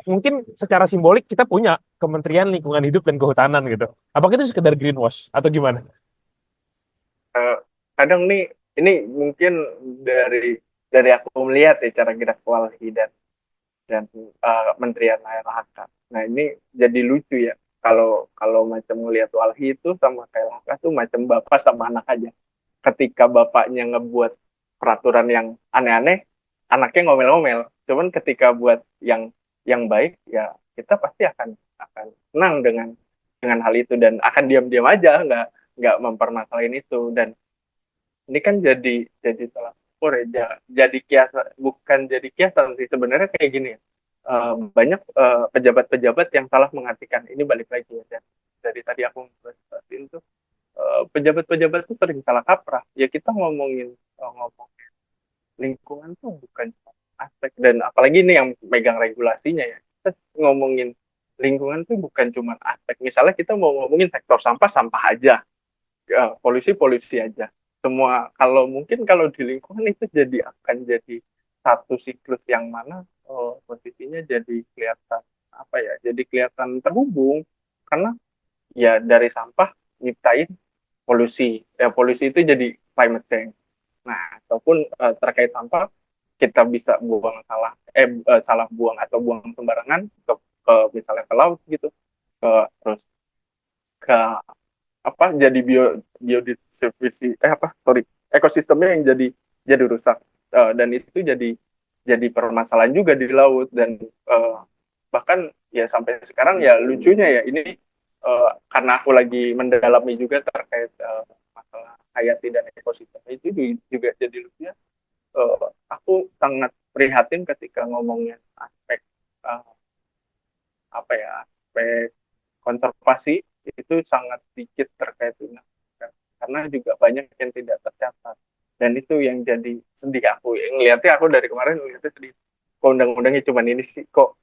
mungkin secara simbolik kita punya Kementerian Lingkungan Hidup dan Kehutanan gitu. Apakah itu sekedar greenwash atau gimana? eh, kadang nih ini mungkin dari aku melihat ya cara gerak Walhi dan Menterian KLHK. Nah ini jadi lucu ya kalau kalau macam ngelihat Walhi itu sama KLHK tuh macam bapak sama anak aja. Ketika bapaknya ngebuat peraturan yang aneh-aneh, anaknya ngomel-ngomel. Cuman ketika buat yang baik ya kita pasti akan senang dengan hal itu dan akan diam-diam aja nggak mempermasalahin itu. Dan ini kan jadi salah ukur ya, jadi kiasan, bukan jadi kiasan sih sebenarnya kayak gini ya. Banyak pejabat-pejabat yang salah mengartikan ini, balik lagi ya. Dan dari tadi aku ngomongin tuh pejabat-pejabat tuh sering salah kaprah ya. Kita ngomong lingkungan tuh bukan aspek, dan apalagi ini yang megang regulasinya ya, kita ngomongin lingkungan tuh bukan cuma aspek, misalnya kita mau ngomongin sektor sampah, sampah aja, polusi aja. Semua kalau mungkin kalau di lingkungan itu akan jadi satu siklus yang mana posisinya jadi kelihatan apa ya? Jadi kelihatan terhubung karena ya dari sampah nyiptain polusi. Ya polusi itu jadi climate change. Nah, ataupun terkait sampah kita bisa buang salah buang atau buang sembarangan ke misalnya ke laut gitu. Terus ke apa jadi biodiversity apa sorry ekosistemnya yang jadi rusak. Dan itu jadi permasalahan juga di laut. Dan bahkan ya sampai sekarang ya lucunya ya ini karena aku lagi mendalami juga terkait masalah hayati dan ekosistem itu juga jadi lucunya. Aku sangat prihatin ketika ngomongnya aspek uh, apa ya aspek konservasi itu sangat sedikit terkait dengan karena juga banyak yang tidak tercatat. Dan itu yang jadi sedih, aku yang ngeliatnya, aku dari kemarin ngeliatnya sedih kok undang-undangnya cuma ini sih kok.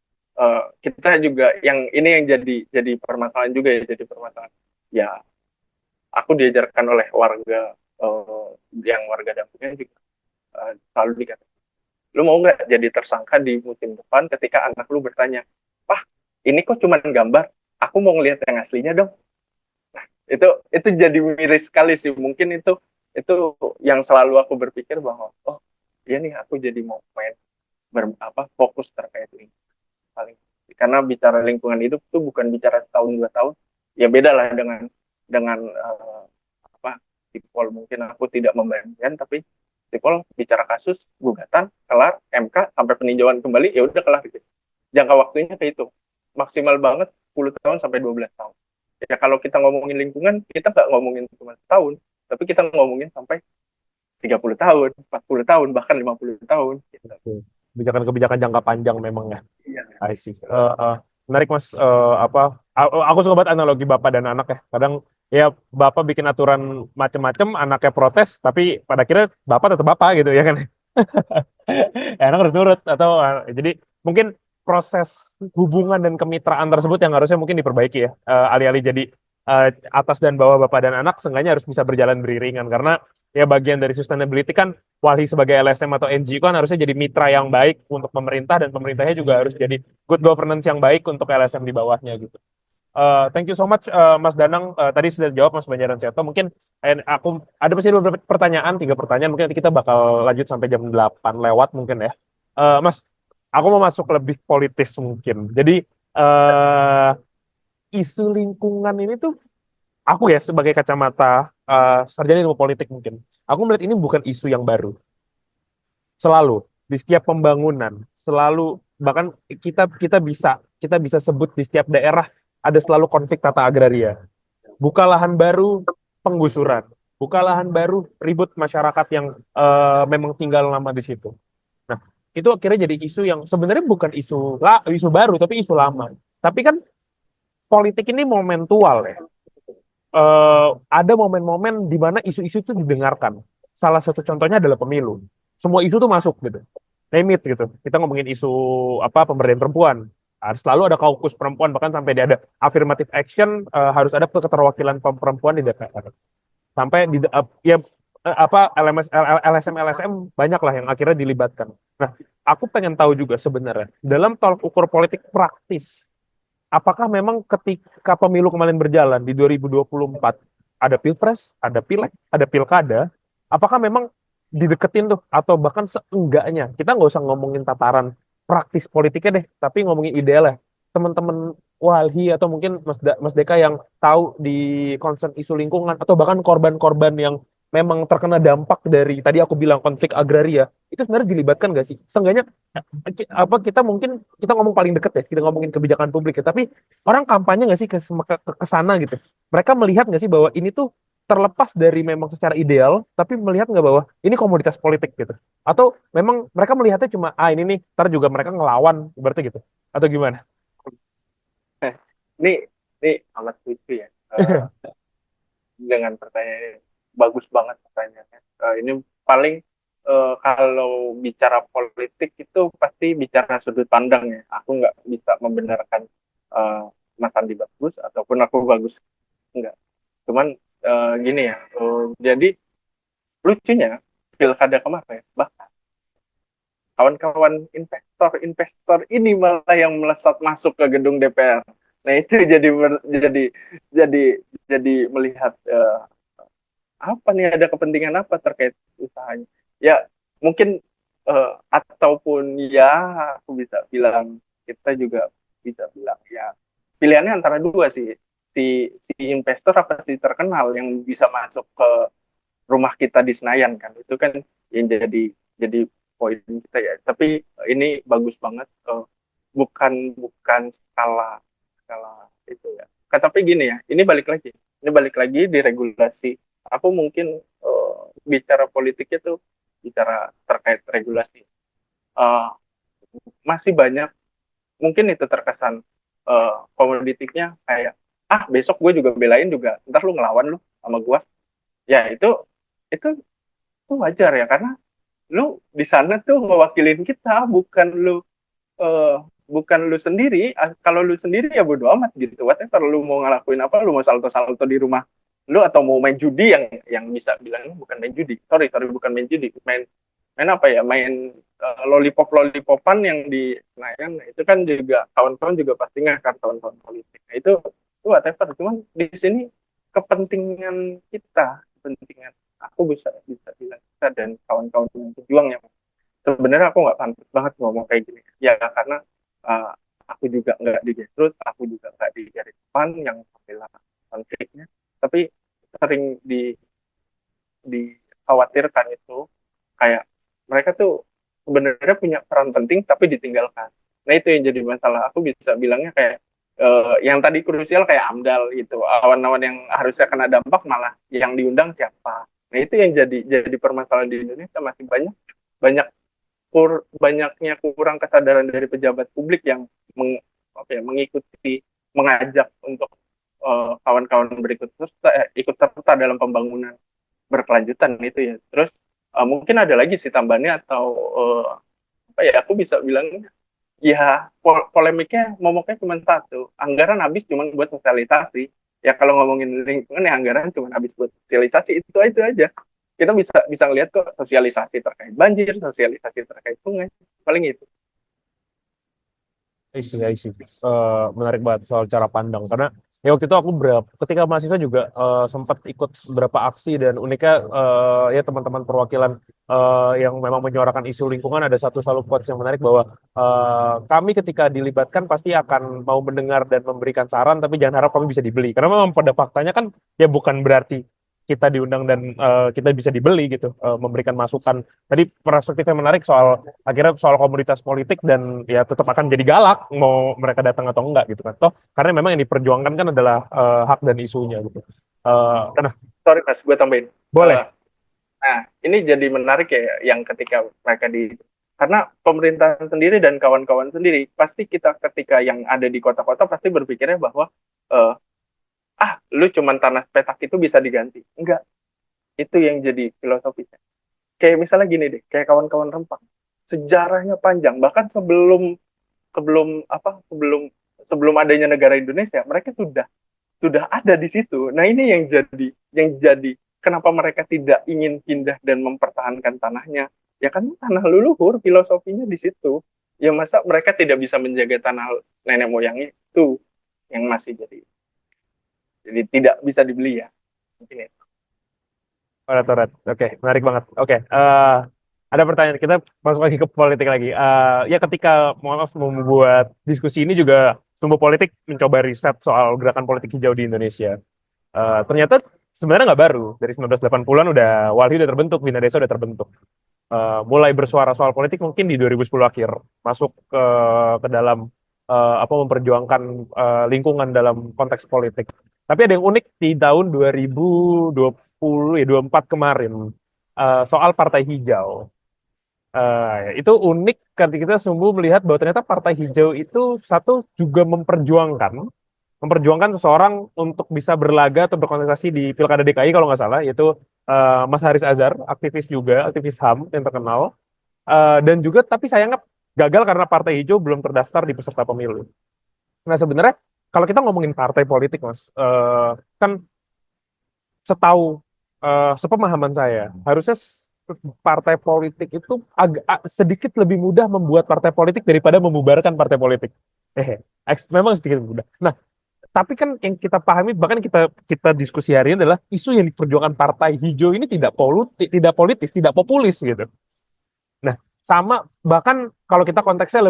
Kita juga yang ini yang jadi permasalahan juga ya, jadi permasalahan ya. Aku diajarkan oleh warga yang warga Dampingnya juga selalu dikatakan, lu mau nggak jadi tersangka di musim depan ketika anak lu bertanya, wah ini kok cuma gambar, aku mau ngelihat yang aslinya dong. Itu jadi miris sekali sih. Mungkin itu yang selalu aku berpikir bahwa oh iya nih aku jadi mau main fokus terkait ini paling, karena bicara lingkungan hidup tuh bukan bicara setahun 2 tahun. Ya beda lah dengan apa Sipol, mungkin aku tidak membandingkan, tapi Sipol bicara kasus gugatan kelar MK sampai peninjauan kembali ya udah kelar gitu. Jangka waktunya kayak itu maksimal banget 10 tahun sampai 12 tahun. Ya kalau kita ngomongin lingkungan, kita nggak ngomongin cuma setahun, tapi kita ngomongin sampai 30 tahun, 40 tahun, bahkan 50 tahun. Gitu. Kebijakan-kebijakan jangka panjang memang ya. Iya. I see. Menarik Mas. Aku suka banget analogi bapak dan anak ya. Kadang ya bapak bikin aturan macem-macem, anaknya protes, tapi pada akhirnya bapak tetap bapak gitu ya kan. Ya, anak harus nurut atau jadi mungkin proses hubungan dan kemitraan tersebut yang harusnya mungkin diperbaiki ya. Alih-alih jadi atas dan bawah bapak dan anak, seenggaknya harus bisa berjalan beriringan karena ya bagian dari sustainability kan Walhi sebagai LSM atau NGO kan harusnya jadi mitra yang baik untuk pemerintah dan pemerintahnya juga harus jadi good governance yang baik untuk LSM di bawahnya gitu. Thank you so much Mas Danang. Tadi sudah jawab Mas Banjaran Seto. Mungkin aku ada masih beberapa pertanyaan, 3 pertanyaan. Mungkin nanti kita bakal lanjut sampai jam 8 lewat mungkin ya. Mas, aku mau masuk lebih politis mungkin. Jadi isu lingkungan ini tuh aku ya sebagai kacamata sarjana ilmu politik mungkin. Aku melihat ini bukan isu yang baru. Selalu di setiap pembangunan, selalu bahkan kita bisa sebut di setiap daerah ada selalu konflik tata agraria. Buka lahan baru, penggusuran. Buka lahan baru, ribut masyarakat yang memang tinggal lama di situ. Nah, itu akhirnya jadi isu yang sebenarnya bukan isu baru, tapi isu lama. Tapi kan politik ini momentual ya. Ada momen-momen di mana isu-isu itu didengarkan. Salah satu contohnya adalah pemilu. Semua isu tuh masuk gitu. Name it gitu. Kita ngomongin isu apa pemberdayaan perempuan. Harus selalu ada kaukus perempuan bahkan sampai ada affirmative action harus ada keterwakilan perempuan di DPR. Sampai di ya apa LSM LSM banyak lah yang akhirnya dilibatkan. Nah, aku pengen tahu juga sebenarnya dalam tolak ukur politik praktis apakah memang ketika pemilu kemarin berjalan di 2024 ada pilpres, ada pileg, ada pilkada, apakah memang dideketin tuh atau bahkan seenggaknya kita nggak usah ngomongin tataran praktis politiknya deh, tapi ngomongin ideal ya. Teman-teman Walhi atau mungkin Mas Deka yang tahu di concern isu lingkungan atau bahkan korban-korban yang memang terkena dampak dari tadi aku bilang konflik agraria itu sebenarnya dilibatkan nggak sih? Seenggaknya apa kita mungkin kita ngomong paling deket ya kita ngomongin kebijakan publik ya tapi orang kampanye nggak sih ke sana gitu mereka melihat nggak sih bahwa ini tuh terlepas dari memang secara ideal tapi melihat nggak bahwa ini komoditas politik gitu atau memang mereka melihatnya cuma ini nih ntar juga mereka ngelawan berarti gitu atau gimana. Eh, ini amat lucu ya. Dengan pertanyaan ini. Bagus banget pertanyaannya. Ini paling kalau bicara politik itu pasti bicara sudut pandang ya. Aku nggak bisa membenarkan Mas Andi bagus ataupun aku bagus, enggak. Cuman gini ya. Jadi lucunya pilkada kemarin bahkan kawan-kawan investor-investor ini malah yang melesat masuk ke gedung DPR. Nah itu jadi jadi melihat apa nih ada kepentingan apa terkait usahanya. Ya mungkin ataupun ya aku bisa bilang kita juga bisa bilang ya pilihannya antara dua sih si investor apa si terkenal yang bisa masuk ke rumah kita di Senayan kan itu kan yang jadi poin kita ya. Tapi ini bagus banget bukan bukan skala skala itu ya. Tapi gini ya, ini balik lagi di regulasi. Aku mungkin bicara politiknya tuh bicara terkait regulasi. Eh, Masih banyak mungkin itu terkesan komoditiknya kayak besok gue juga belain juga ntar lu ngelawan lu sama gue ya itu itu wajar ya karena lu di sana tuh mewakilin kita eh, bukan lu sendiri. Kalau lu sendiri ya bodo amat gitu whatever lu mau ngelakuin apa lu mau salto-salto di rumah lu atau mau main judi yang bisa bilang bukan main judi sorry bukan main judi main main apa ya main lollipop-lollipopan yang di Senayan nah, itu kan juga kawan-kawan juga pasti ngakar kawan-kawan politik nah, itu whatever cuman di sini kepentingan aku bisa bisa bilang kita dan kawan-kawan yang pejuang yang sebenarnya aku nggak pantas banget ngomong kayak gini ya karena uh, aku juga nggak di grassroots aku juga nggak di garis depan yang membela konfliknya tapi sering dikhawatirkan itu kayak mereka tuh sebenarnya punya peran penting tapi ditinggalkan. Nah itu yang jadi masalah. Aku bisa bilangnya kayak yang tadi krusial kayak AMDAL gitu. Awan-awan yang harusnya kena dampak malah yang diundang siapa. Nah itu yang jadi permasalahan di Indonesia masih banyak banyak banyaknya kurang kesadaran dari pejabat publik yang mengikuti mengajak untuk kawan-kawan berikut ikut serta dalam pembangunan berkelanjutan itu ya. Terus mungkin ada lagi sih tambahannya atau apa ya aku bisa bilang ya polemiknya momoknya cuma satu, anggaran habis cuma buat sosialisasi. Ya kalau ngomongin lingkungan ya anggaran cuma habis buat sosialisasi, itu aja. Kita bisa bisa ngeliat kok sosialisasi terkait banjir, sosialisasi terkait sungai, paling itu. I see. Menarik banget soal cara pandang karena ya waktu itu aku ketika mahasiswa juga sempat ikut beberapa aksi dan uniknya ya teman-teman perwakilan yang memang menyuarakan isu lingkungan ada satu selalu quotes yang menarik bahwa kami ketika dilibatkan pasti akan mau mendengar dan memberikan saran tapi jangan harap kami bisa dibeli karena memang pada faktanya kan ya bukan berarti kita diundang dan kita bisa dibeli gitu memberikan masukan. Tadi perspektifnya menarik soal akhirnya soal komunitas politik dan ya tetap akan jadi galak mau mereka datang atau enggak gitu kan toh karena memang yang diperjuangkan kan adalah hak dan isunya gitu. Nah Sorry mas, gue tambahin. boleh. Uh, nah, ini jadi menarik ya yang ketika mereka di karena pemerintah sendiri dan kawan-kawan sendiri pasti kita ketika yang ada di kota-kota pasti berpikirnya bahwa uh, lu cuman tanah petak itu bisa diganti. Enggak, itu yang jadi filosofisnya. Kayak misalnya gini deh, kayak kawan-kawan Rempang. Sejarahnya panjang, bahkan sebelum sebelum apa sebelum sebelum adanya negara Indonesia, mereka sudah ada di situ. Nah, ini yang jadi kenapa mereka tidak ingin pindah dan mempertahankan tanahnya. Ya kan tanah leluhur, filosofinya di situ. Ya masa mereka tidak bisa menjaga tanah nenek moyang itu yang masih jadi tidak bisa dibeli ya. Mungkin itu. Alright, alright. Oke, menarik banget. Oke, ada pertanyaan kita masuk lagi ke politik lagi. Ya ketika mohon maaf membuat diskusi ini juga Sumbu Politik mencoba riset soal gerakan politik hijau di Indonesia. Ternyata sebenarnya nggak baru. Dari 1980-an udah Walhi udah terbentuk, Bina Desa udah terbentuk. Mulai bersuara soal politik mungkin di 2010 akhir, masuk ke dalam apa memperjuangkan lingkungan dalam konteks politik. Tapi ada yang unik di tahun 2020 ya 24 kemarin soal Partai Hijau. Itu unik ketika kita sungguh melihat bahwa ternyata Partai Hijau itu satu juga memperjuangkan seseorang untuk bisa berlaga atau berkontestasi di Pilkada DKI kalau nggak salah, yaitu Mas Haris Azhar, aktivis juga, aktivis HAM yang terkenal, dan juga tapi sayangnya gagal karena Partai Hijau belum terdaftar di peserta pemilu. Nah sebenarnya kalau kita ngomongin partai politik, Mas, kan setahu sepemahaman saya harusnya partai politik itu agak sedikit lebih mudah membuat partai politik daripada membubarkan partai politik. Memang sedikit mudah. Nah, tapi kan yang kita pahami bahkan kita kita diskusi hari ini adalah isu yang diperjuangkan Partai Hijau ini tidak politis, tidak populis gitu. Nah, sama bahkan kalau kita konteksnya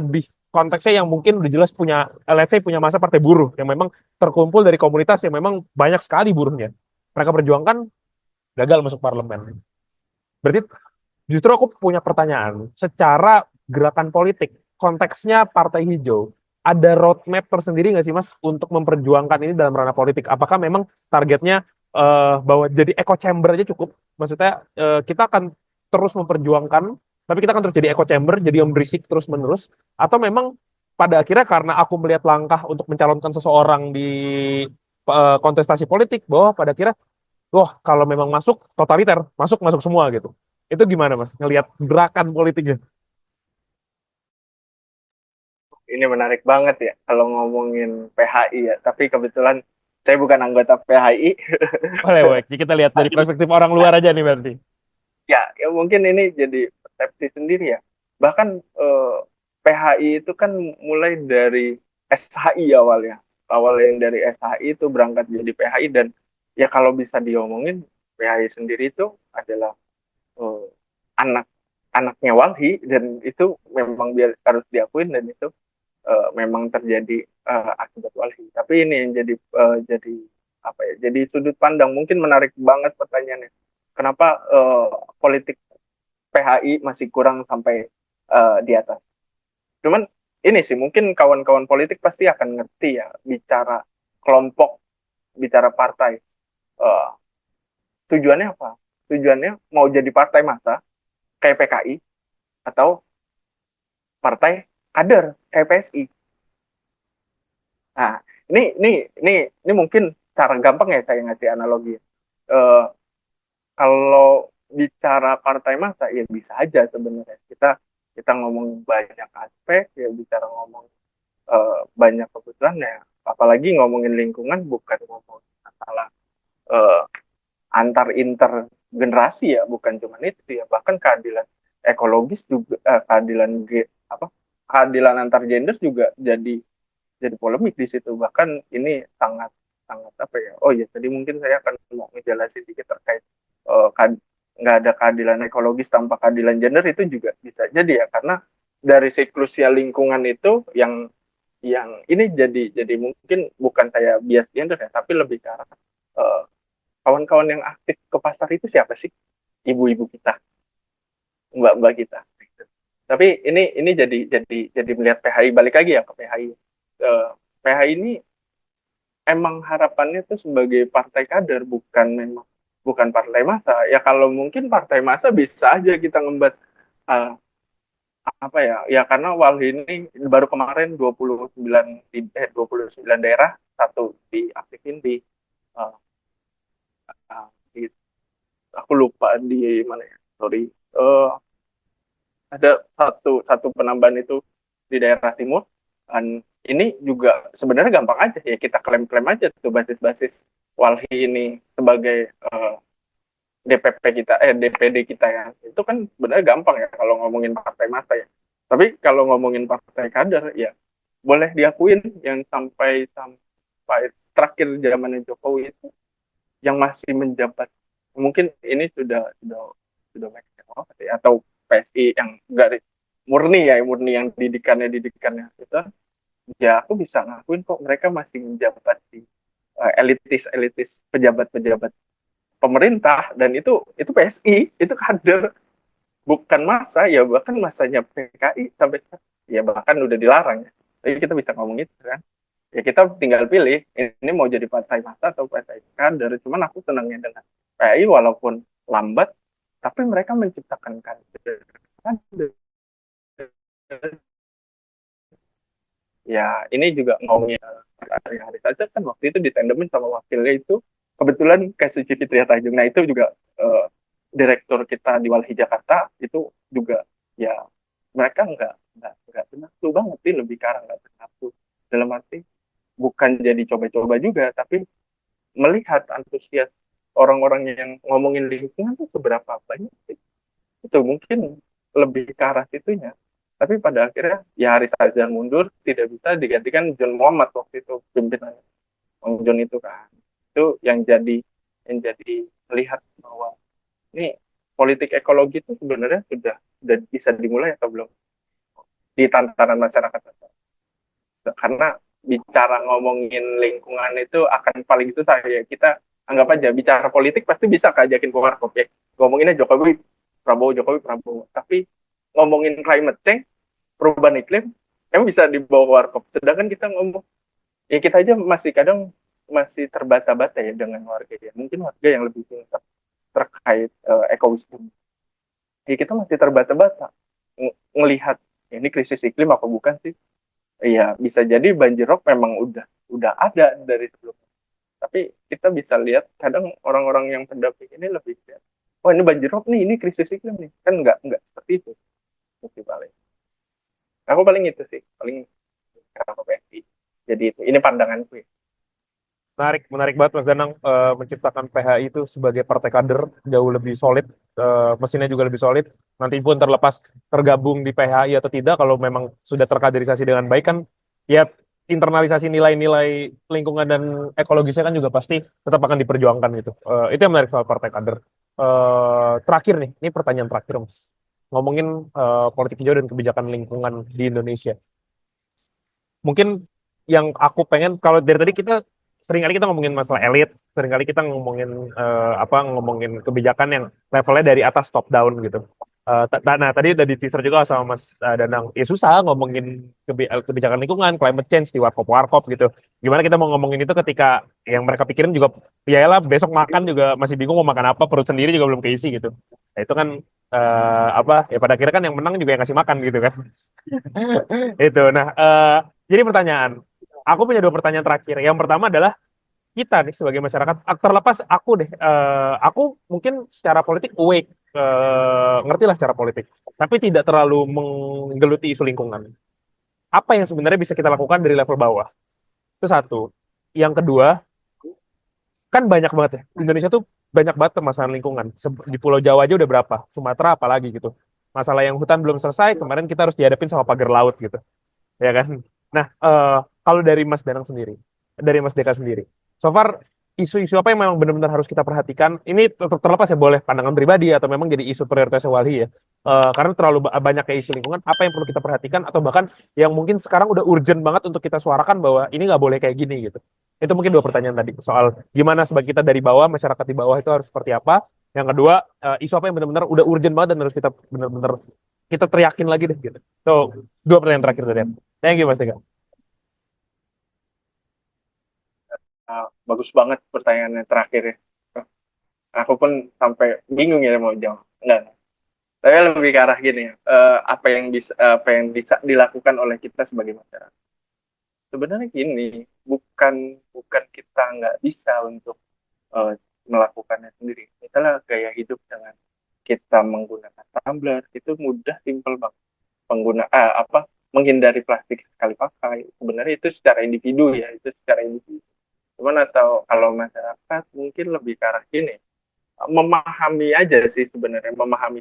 yang mungkin udah jelas punya let's say punya masa partai buruh yang memang terkumpul dari komunitas yang memang banyak sekali buruhnya. Mereka perjuangkan gagal masuk parlemen. Berarti justru aku punya pertanyaan, secara gerakan politik, konteksnya Partai Hijau, ada roadmap tersendiri nggak sih Mas untuk memperjuangkan ini dalam ranah politik? Apakah memang targetnya bahwa jadi echo chamber aja cukup? Maksudnya kita akan terus memperjuangkan, tapi kita akan terus jadi echo chamber, jadi yang berisik terus-menerus? Atau memang pada akhirnya karena aku melihat langkah untuk mencalonkan seseorang di kontestasi politik, bahwa pada akhirnya wah kalau memang masuk totaliter, masuk masuk semua gitu. Itu gimana Mas ngelihat gerakan politiknya? Ini menarik banget ya kalau ngomongin PHI ya. Tapi kebetulan saya bukan anggota PHI. Boleh, boleh. Jadi kita lihat dari perspektif orang luar aja nih berarti. Ya mungkin ini jadi persepsi sendiri ya. Bahkan PHI itu kan mulai dari SHI awalnya. Awal yang dari SHI itu berangkat jadi PHI dan ya kalau bisa diomongin PHI sendiri itu adalah eh, anak anaknya Walhi dan itu memang harus diakuin dan itu memang terjadi akibat Walhi. Tapi ini yang jadi apa ya? Jadi sudut pandang mungkin menarik banget pertanyaannya. Kenapa politik PHI masih kurang sampai di atas? Cuman ini sih mungkin kawan-kawan politik pasti akan ngerti ya bicara kelompok, bicara partai. Eh, Tujuannya apa? Tujuannya mau jadi partai massa kayak PKI atau partai kader kayak PSI. Nah, ini ini ini ini mungkin cara gampang ya saya ngasih analogi. Eh, Kalau bicara partai massa ya bisa aja sebenarnya kita kita ngomong banyak aspek ya, bicara ngomong banyak kebutuhan ya, apalagi ngomongin lingkungan bukan ngomong masalah eh, antar intergenerasi ya, bukan cuma itu ya, bahkan keadilan ekologis juga, apa, keadilan antar gender juga jadi polemik di situ. Bahkan ini sangat sangat apa ya, oh ya tadi mungkin saya akan mau ngejelasin dikit terkait eh, kad- nggak ada keadilan ekologis tanpa keadilan gender, itu juga bisa jadi ya, karena dari siklusnya lingkungan itu yang ini jadi mungkin bukan saya bias gender ya, tapi lebih ke arah eh, kawan-kawan yang aktif ke pasar itu siapa sih? Ibu-ibu kita, mbak-mbak kita. Tapi ini jadi melihat PHI, balik lagi ya ke PHI. PHI ini emang harapannya tuh sebagai partai kader, bukan partai massa. Ya kalau mungkin partai massa bisa aja kita ngembat uh, apa ya? Ya karena Walhi ini baru kemarin 29 daerah satu diaktifin uh, di aku lupa di mana ya. Sorry. Uh, ada satu satu penambahan itu di daerah timur, dan ini juga sebenarnya gampang aja ya, kita klaim-klaim aja tuh basis-basis Walhi ini sebagai DPP kita, DPD kita ya, itu kan sebenarnya gampang ya kalau ngomongin partai massa ya. Tapi kalau ngomongin partai kader ya, boleh diakuin yang sampai sampai terakhir zaman Jokowi itu yang masih menjabat, mungkin ini sudah banyak ya, atau PSI yang enggak murni ya, murni yang didikannya itu, ya aku bisa ngakuin kok mereka masih menjabat di elitis pejabat-pejabat pemerintah, dan itu PSI, itu kader, bukan masa ya, bahkan masanya PKI sampai ya bahkan udah dilarang ya. Jadi kita bisa ngomong itu kan, ya kita tinggal pilih ini mau jadi partai massa atau partai kader. Cuman aku senangnya dengan PI walaupun lambat, tapi mereka menciptakan kader. Ya ini juga ngomongnya hari-hari saja kan, waktu itu ditandemin sama wakilnya itu kebetulan kasih Cici Triatajung. Nah itu juga direktur kita di Walhi Jakarta itu juga ya, mereka nggak bernafsu banget sih, lebih ke arah nggak bernafsu dalam arti bukan jadi coba-coba juga, tapi melihat antusias orang-orang yang ngomongin lingkungan tuh seberapa banyak sih. Itu mungkin lebih ke arah situnya. Tapi pada akhirnya ya Haris Azhar mundur, tidak bisa digantikan John Muhammad waktu itu, pimpinan Bang John itu kan. Itu yang jadi melihat bahwa ini politik ekologi itu sebenarnya sudah bisa dimulai atau belum di tantangan masyarakat. Karena bicara ngomongin lingkungan itu akan paling itu saya, kita anggap aja bicara politik pasti bisa kajakin ke warkop ya, ngomonginnya Jokowi Prabowo, Jokowi Prabowo, tapi ngomongin climate change, perubahan iklim, emang bisa dibawa ke warkop. Sedangkan kita ngomong ya, kita aja masih kadang masih terbata-bata ya dengan warga ya, mungkin warga yang lebih pintar terkait ekosistem ya, kita masih terbata-bata ngelihat ini krisis iklim apa bukan sih. Iya, bisa jadi banjir rob memang udah ada dari sebelumnya. Tapi kita bisa lihat kadang orang-orang yang pendamping ini lebih lihat, oh ini banjir rob nih, ini krisis iklim nih. Kan nggak seperti itu. Mesti paling. Aku paling itu sih, paling karena PSI. Jadi itu, ini pandanganku ya. Menarik, menarik banget Mas Danang, menciptakan PHI itu sebagai partai kader jauh lebih solid, mesinnya juga lebih solid. Nanti pun terlepas tergabung di PHI atau tidak, kalau memang sudah terkaderisasi dengan baik kan, ya internalisasi nilai-nilai lingkungan dan ekologisnya kan juga pasti tetap akan diperjuangkan gitu. Itu yang menarik soal partai kader. Terakhir nih, ini pertanyaan terakhir Mas. Ngomongin politik hijau dan kebijakan lingkungan di Indonesia. Mungkin yang aku pengen, kalau dari tadi kita seringkali kita ngomongin masalah elit, seringkali kita ngomongin ngomongin kebijakan yang levelnya dari atas top down gitu. Nah tadi udah di teaser juga sama Mas Danang, ya susah ngomongin kebijakan lingkungan, climate change di warkop-warkop gitu. Gimana kita mau ngomongin itu ketika yang mereka pikirin juga, ya lah besok makan juga masih bingung mau makan apa, perut sendiri juga belum keisi gitu. Nah itu kan ya pada akhirnya kan yang menang juga yang ngasih makan gitu kan. Itu. Nah, jadi pertanyaan, aku punya dua pertanyaan terakhir. Yang pertama adalah kita nih sebagai masyarakat, terlepas aku deh, aku mungkin secara politik awake, ngerti lah secara politik, tapi tidak terlalu menggeluti isu lingkungan. Apa yang sebenarnya bisa kita lakukan dari level bawah? Itu satu. Yang kedua, kan banyak banget ya. Indonesia tuh banyak banget permasalahan lingkungan. Di Pulau Jawa aja udah berapa? Sumatera apalagi gitu. Masalah yang hutan belum selesai, kemarin kita harus dihadapin sama pagar laut gitu. Ya kan? Nah, kalau dari Mas Danang sendiri, dari Mas Deka sendiri, so far isu-isu apa yang memang benar-benar harus kita perhatikan? Ini terlepas ya boleh pandangan pribadi atau memang jadi isu prioritas Walhi ya. Karena terlalu banyak kayak isu lingkungan, apa yang perlu kita perhatikan atau bahkan yang mungkin sekarang udah urgent banget untuk kita suarakan bahwa ini nggak boleh kayak gini gitu. Itu mungkin dua pertanyaan tadi soal gimana sebagai kita dari bawah, masyarakat di bawah itu harus seperti apa. Yang kedua, isu apa yang benar-benar udah urgent banget dan harus kita benar-benar kita teriakin lagi deh gitu. So, dua pertanyaan terakhir tadi. Thank you Mas Deka. Bagus banget pertanyaannya terakhir ya. Aku pun sampai bingung ya mau jawab. Enggak. Tapi lebih ke arah gini ya. Apa yang bisa dilakukan oleh kita sebagai masyarakat. Sebenarnya gini, bukan bukan kita nggak bisa untuk eh, melakukannya sendiri. Misalnya gaya hidup dengan kita menggunakan tumbler itu mudah, simpel banget. Menghindari plastik sekali pakai. Sebenarnya itu secara individu ya, itu secara individu. Cuman atau kalau masyarakat mungkin lebih ke arah gini, memahami aja sih sebenarnya, memahami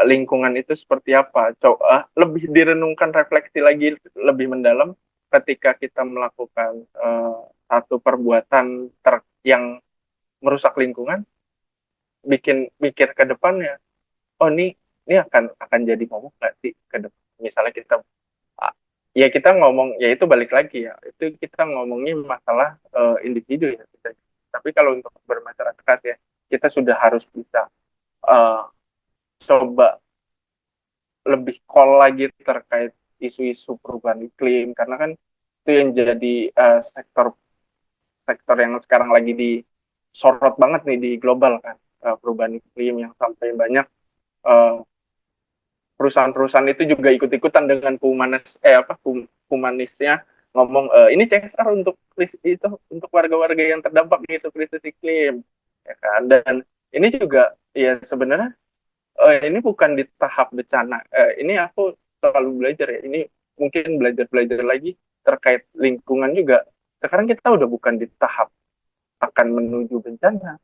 lingkungan itu seperti apa. Coba lebih direnungkan, refleksi lagi lebih mendalam ketika kita melakukan satu perbuatan yang merusak lingkungan, bikin mikir ke depannya. Oh ini akan jadi momok nggak sih ke depan? Misalnya kita ah, ya kita ngomong ya itu balik lagi ya itu kita ngomongin masalah individu ya kita. Tapi kalau untuk bermasyarakat ya kita sudah harus bisa uh, coba lebih call lagi terkait isu-isu perubahan iklim karena kan itu yang jadi sektor sektor yang sekarang lagi disorot banget nih di global kan, perubahan iklim yang sampai banyak uh, perusahaan-perusahaan itu juga ikut-ikutan dengan humanisnya ngomong ini CSR untuk itu untuk warga-warga yang terdampak gitu krisis iklim ya kan. Dan ini juga ya sebenarnya ini bukan di tahap bencana. Ini aku selalu belajar ya. Ini mungkin belajar-belajar lagi terkait lingkungan juga. Sekarang kita udah bukan di tahap akan menuju bencana.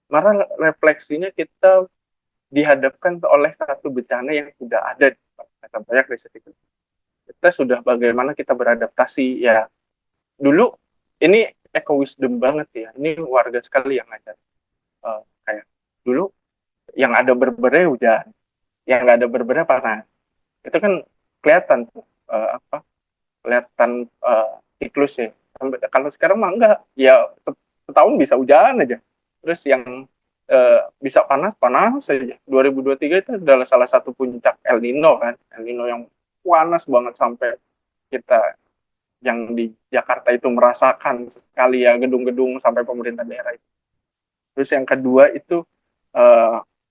Malah refleksinya kita dihadapkan oleh satu bencana yang sudah ada di contohnya krisis iklim. Kita sudah bagaimana kita beradaptasi ya. Dulu ini eco wisdom banget ya. Ini warga sekali yang ngajar. Kayak dulu yang ada berbernya hujan, yang nggak ada berbernya panas. Itu kan kelihatan tuh kelihatan siklus ya. Kalau sekarang mah enggak, ya setahun bisa hujan aja. Terus yang bisa panas panas saja. 2023 itu adalah salah satu puncak El Nino kan, El Nino yang panas banget sampai kita yang di Jakarta itu merasakan sekali ya gedung-gedung sampai pemerintah daerah itu. Terus yang kedua itu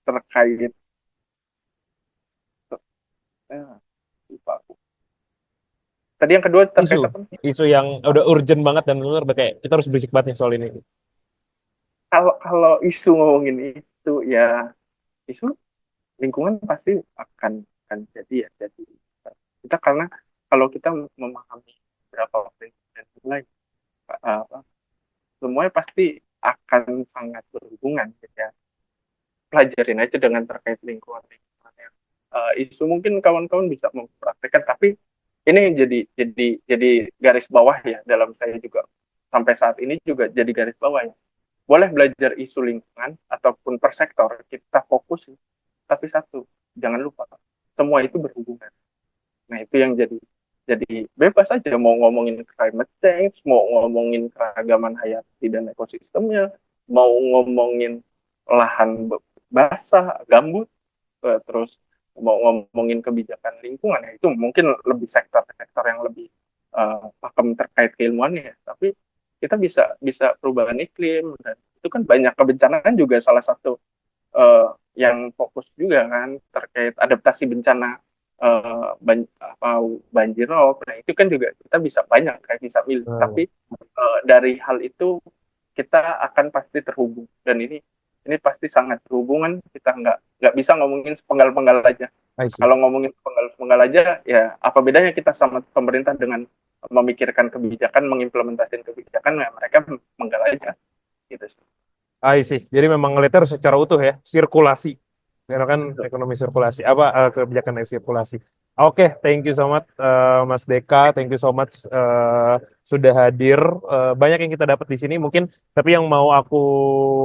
terkait lupa aku. Tadi yang kedua Isu, terkait apa? isu yang udah urgent banget dan benar kayak kita harus berisik banget nih soal ini. Kalau kalau isu ngomongin itu ya isu lingkungan pasti akan jadi ya jadi kita karena kalau kita memahami berapa prinsip dan nilai apa semuanya pasti akan sangat berhubungan gitu ya. Pelajarin aja dengan terkait lingkungan lingkungan. Isu mungkin kawan-kawan bisa mempraktekkan tapi ini jadi garis bawah ya dalam saya juga sampai saat ini juga jadi garis bawah ya. Boleh belajar isu lingkungan ataupun per sektor kita fokus, tapi satu jangan lupa semua itu berhubungan. Nah itu yang jadi bebas aja mau ngomongin climate change, mau ngomongin keragaman hayati dan ekosistemnya, mau ngomongin lahan basah, gambut, terus mau ngomongin kebijakan lingkungan ya itu mungkin lebih sektor-sektor yang lebih pakem terkait keilmuannya. Tapi kita bisa bisa perubahan iklim dan itu kan banyak kebencanaan juga salah satu yang fokus juga kan terkait adaptasi bencana banjir rob. Nah itu kan juga kita bisa banyak kayak bisa milih. Hmm. Tapi dari hal itu kita akan pasti terhubung dan ini ini pasti sangat berhubungan. Kita nggak bisa ngomongin sepenggal-penggal aja. I see. Kalau ngomongin sepenggal-sepenggal aja, ya apa bedanya kita sama pemerintah dengan memikirkan kebijakan, mengimplementasikan kebijakan, ya mereka menggal aja gitu sih. I see. Jadi memang ngeliatnya harus secara utuh ya, sirkulasi. Karena kan ekonomi sirkulasi, apa kebijakan sirkulasi. Oke, thank you so much Mas Deka, thank you so much sudah hadir. Banyak yang kita dapat di sini mungkin, tapi yang mau aku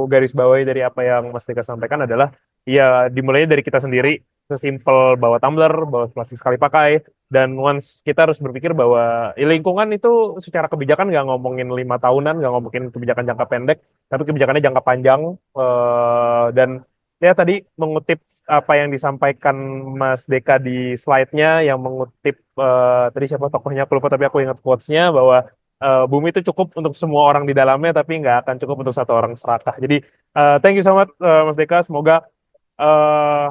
garis bawahi dari apa yang Mas Deka sampaikan adalah ya dimulai dari kita sendiri, sesimpel bawa tumbler, bawa plastik sekali pakai, dan once kita harus berpikir bahwa lingkungan itu secara kebijakan nggak ngomongin 5 tahunan, nggak ngomongin kebijakan jangka pendek, tapi kebijakannya jangka panjang. Dan ya tadi mengutip apa yang disampaikan Mas Deka di slide-nya, yang mengutip tadi siapa tokohnya aku lupa, tapi aku ingat quotes-nya bahwa bumi itu cukup untuk semua orang di dalamnya, tapi nggak akan cukup untuk satu orang serakah. Jadi thank you so much Mas Deka, semoga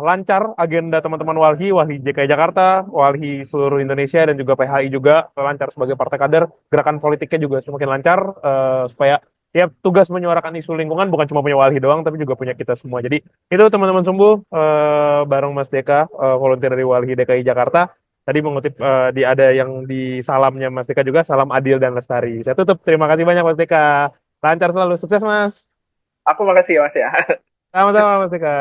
lancar agenda teman-teman Walhi JKI Jakarta, Walhi seluruh Indonesia, dan juga PHI juga lancar sebagai partai kader. Gerakan politiknya juga semakin lancar, supaya ya tugas menyuarakan isu lingkungan bukan cuma punya Walhi doang, tapi juga punya kita semua. Jadi itu teman-teman Sumbu, bareng Mas Deka, volunteer dari Walhi DKI Jakarta. Tadi mengutip ada yang di salamnya Mas Deka juga, salam adil dan lestari. Saya tutup. Terima kasih banyak Mas Deka. Lancar selalu, sukses Mas. Aku makasih ya Mas ya. Sama-sama Mas Deka.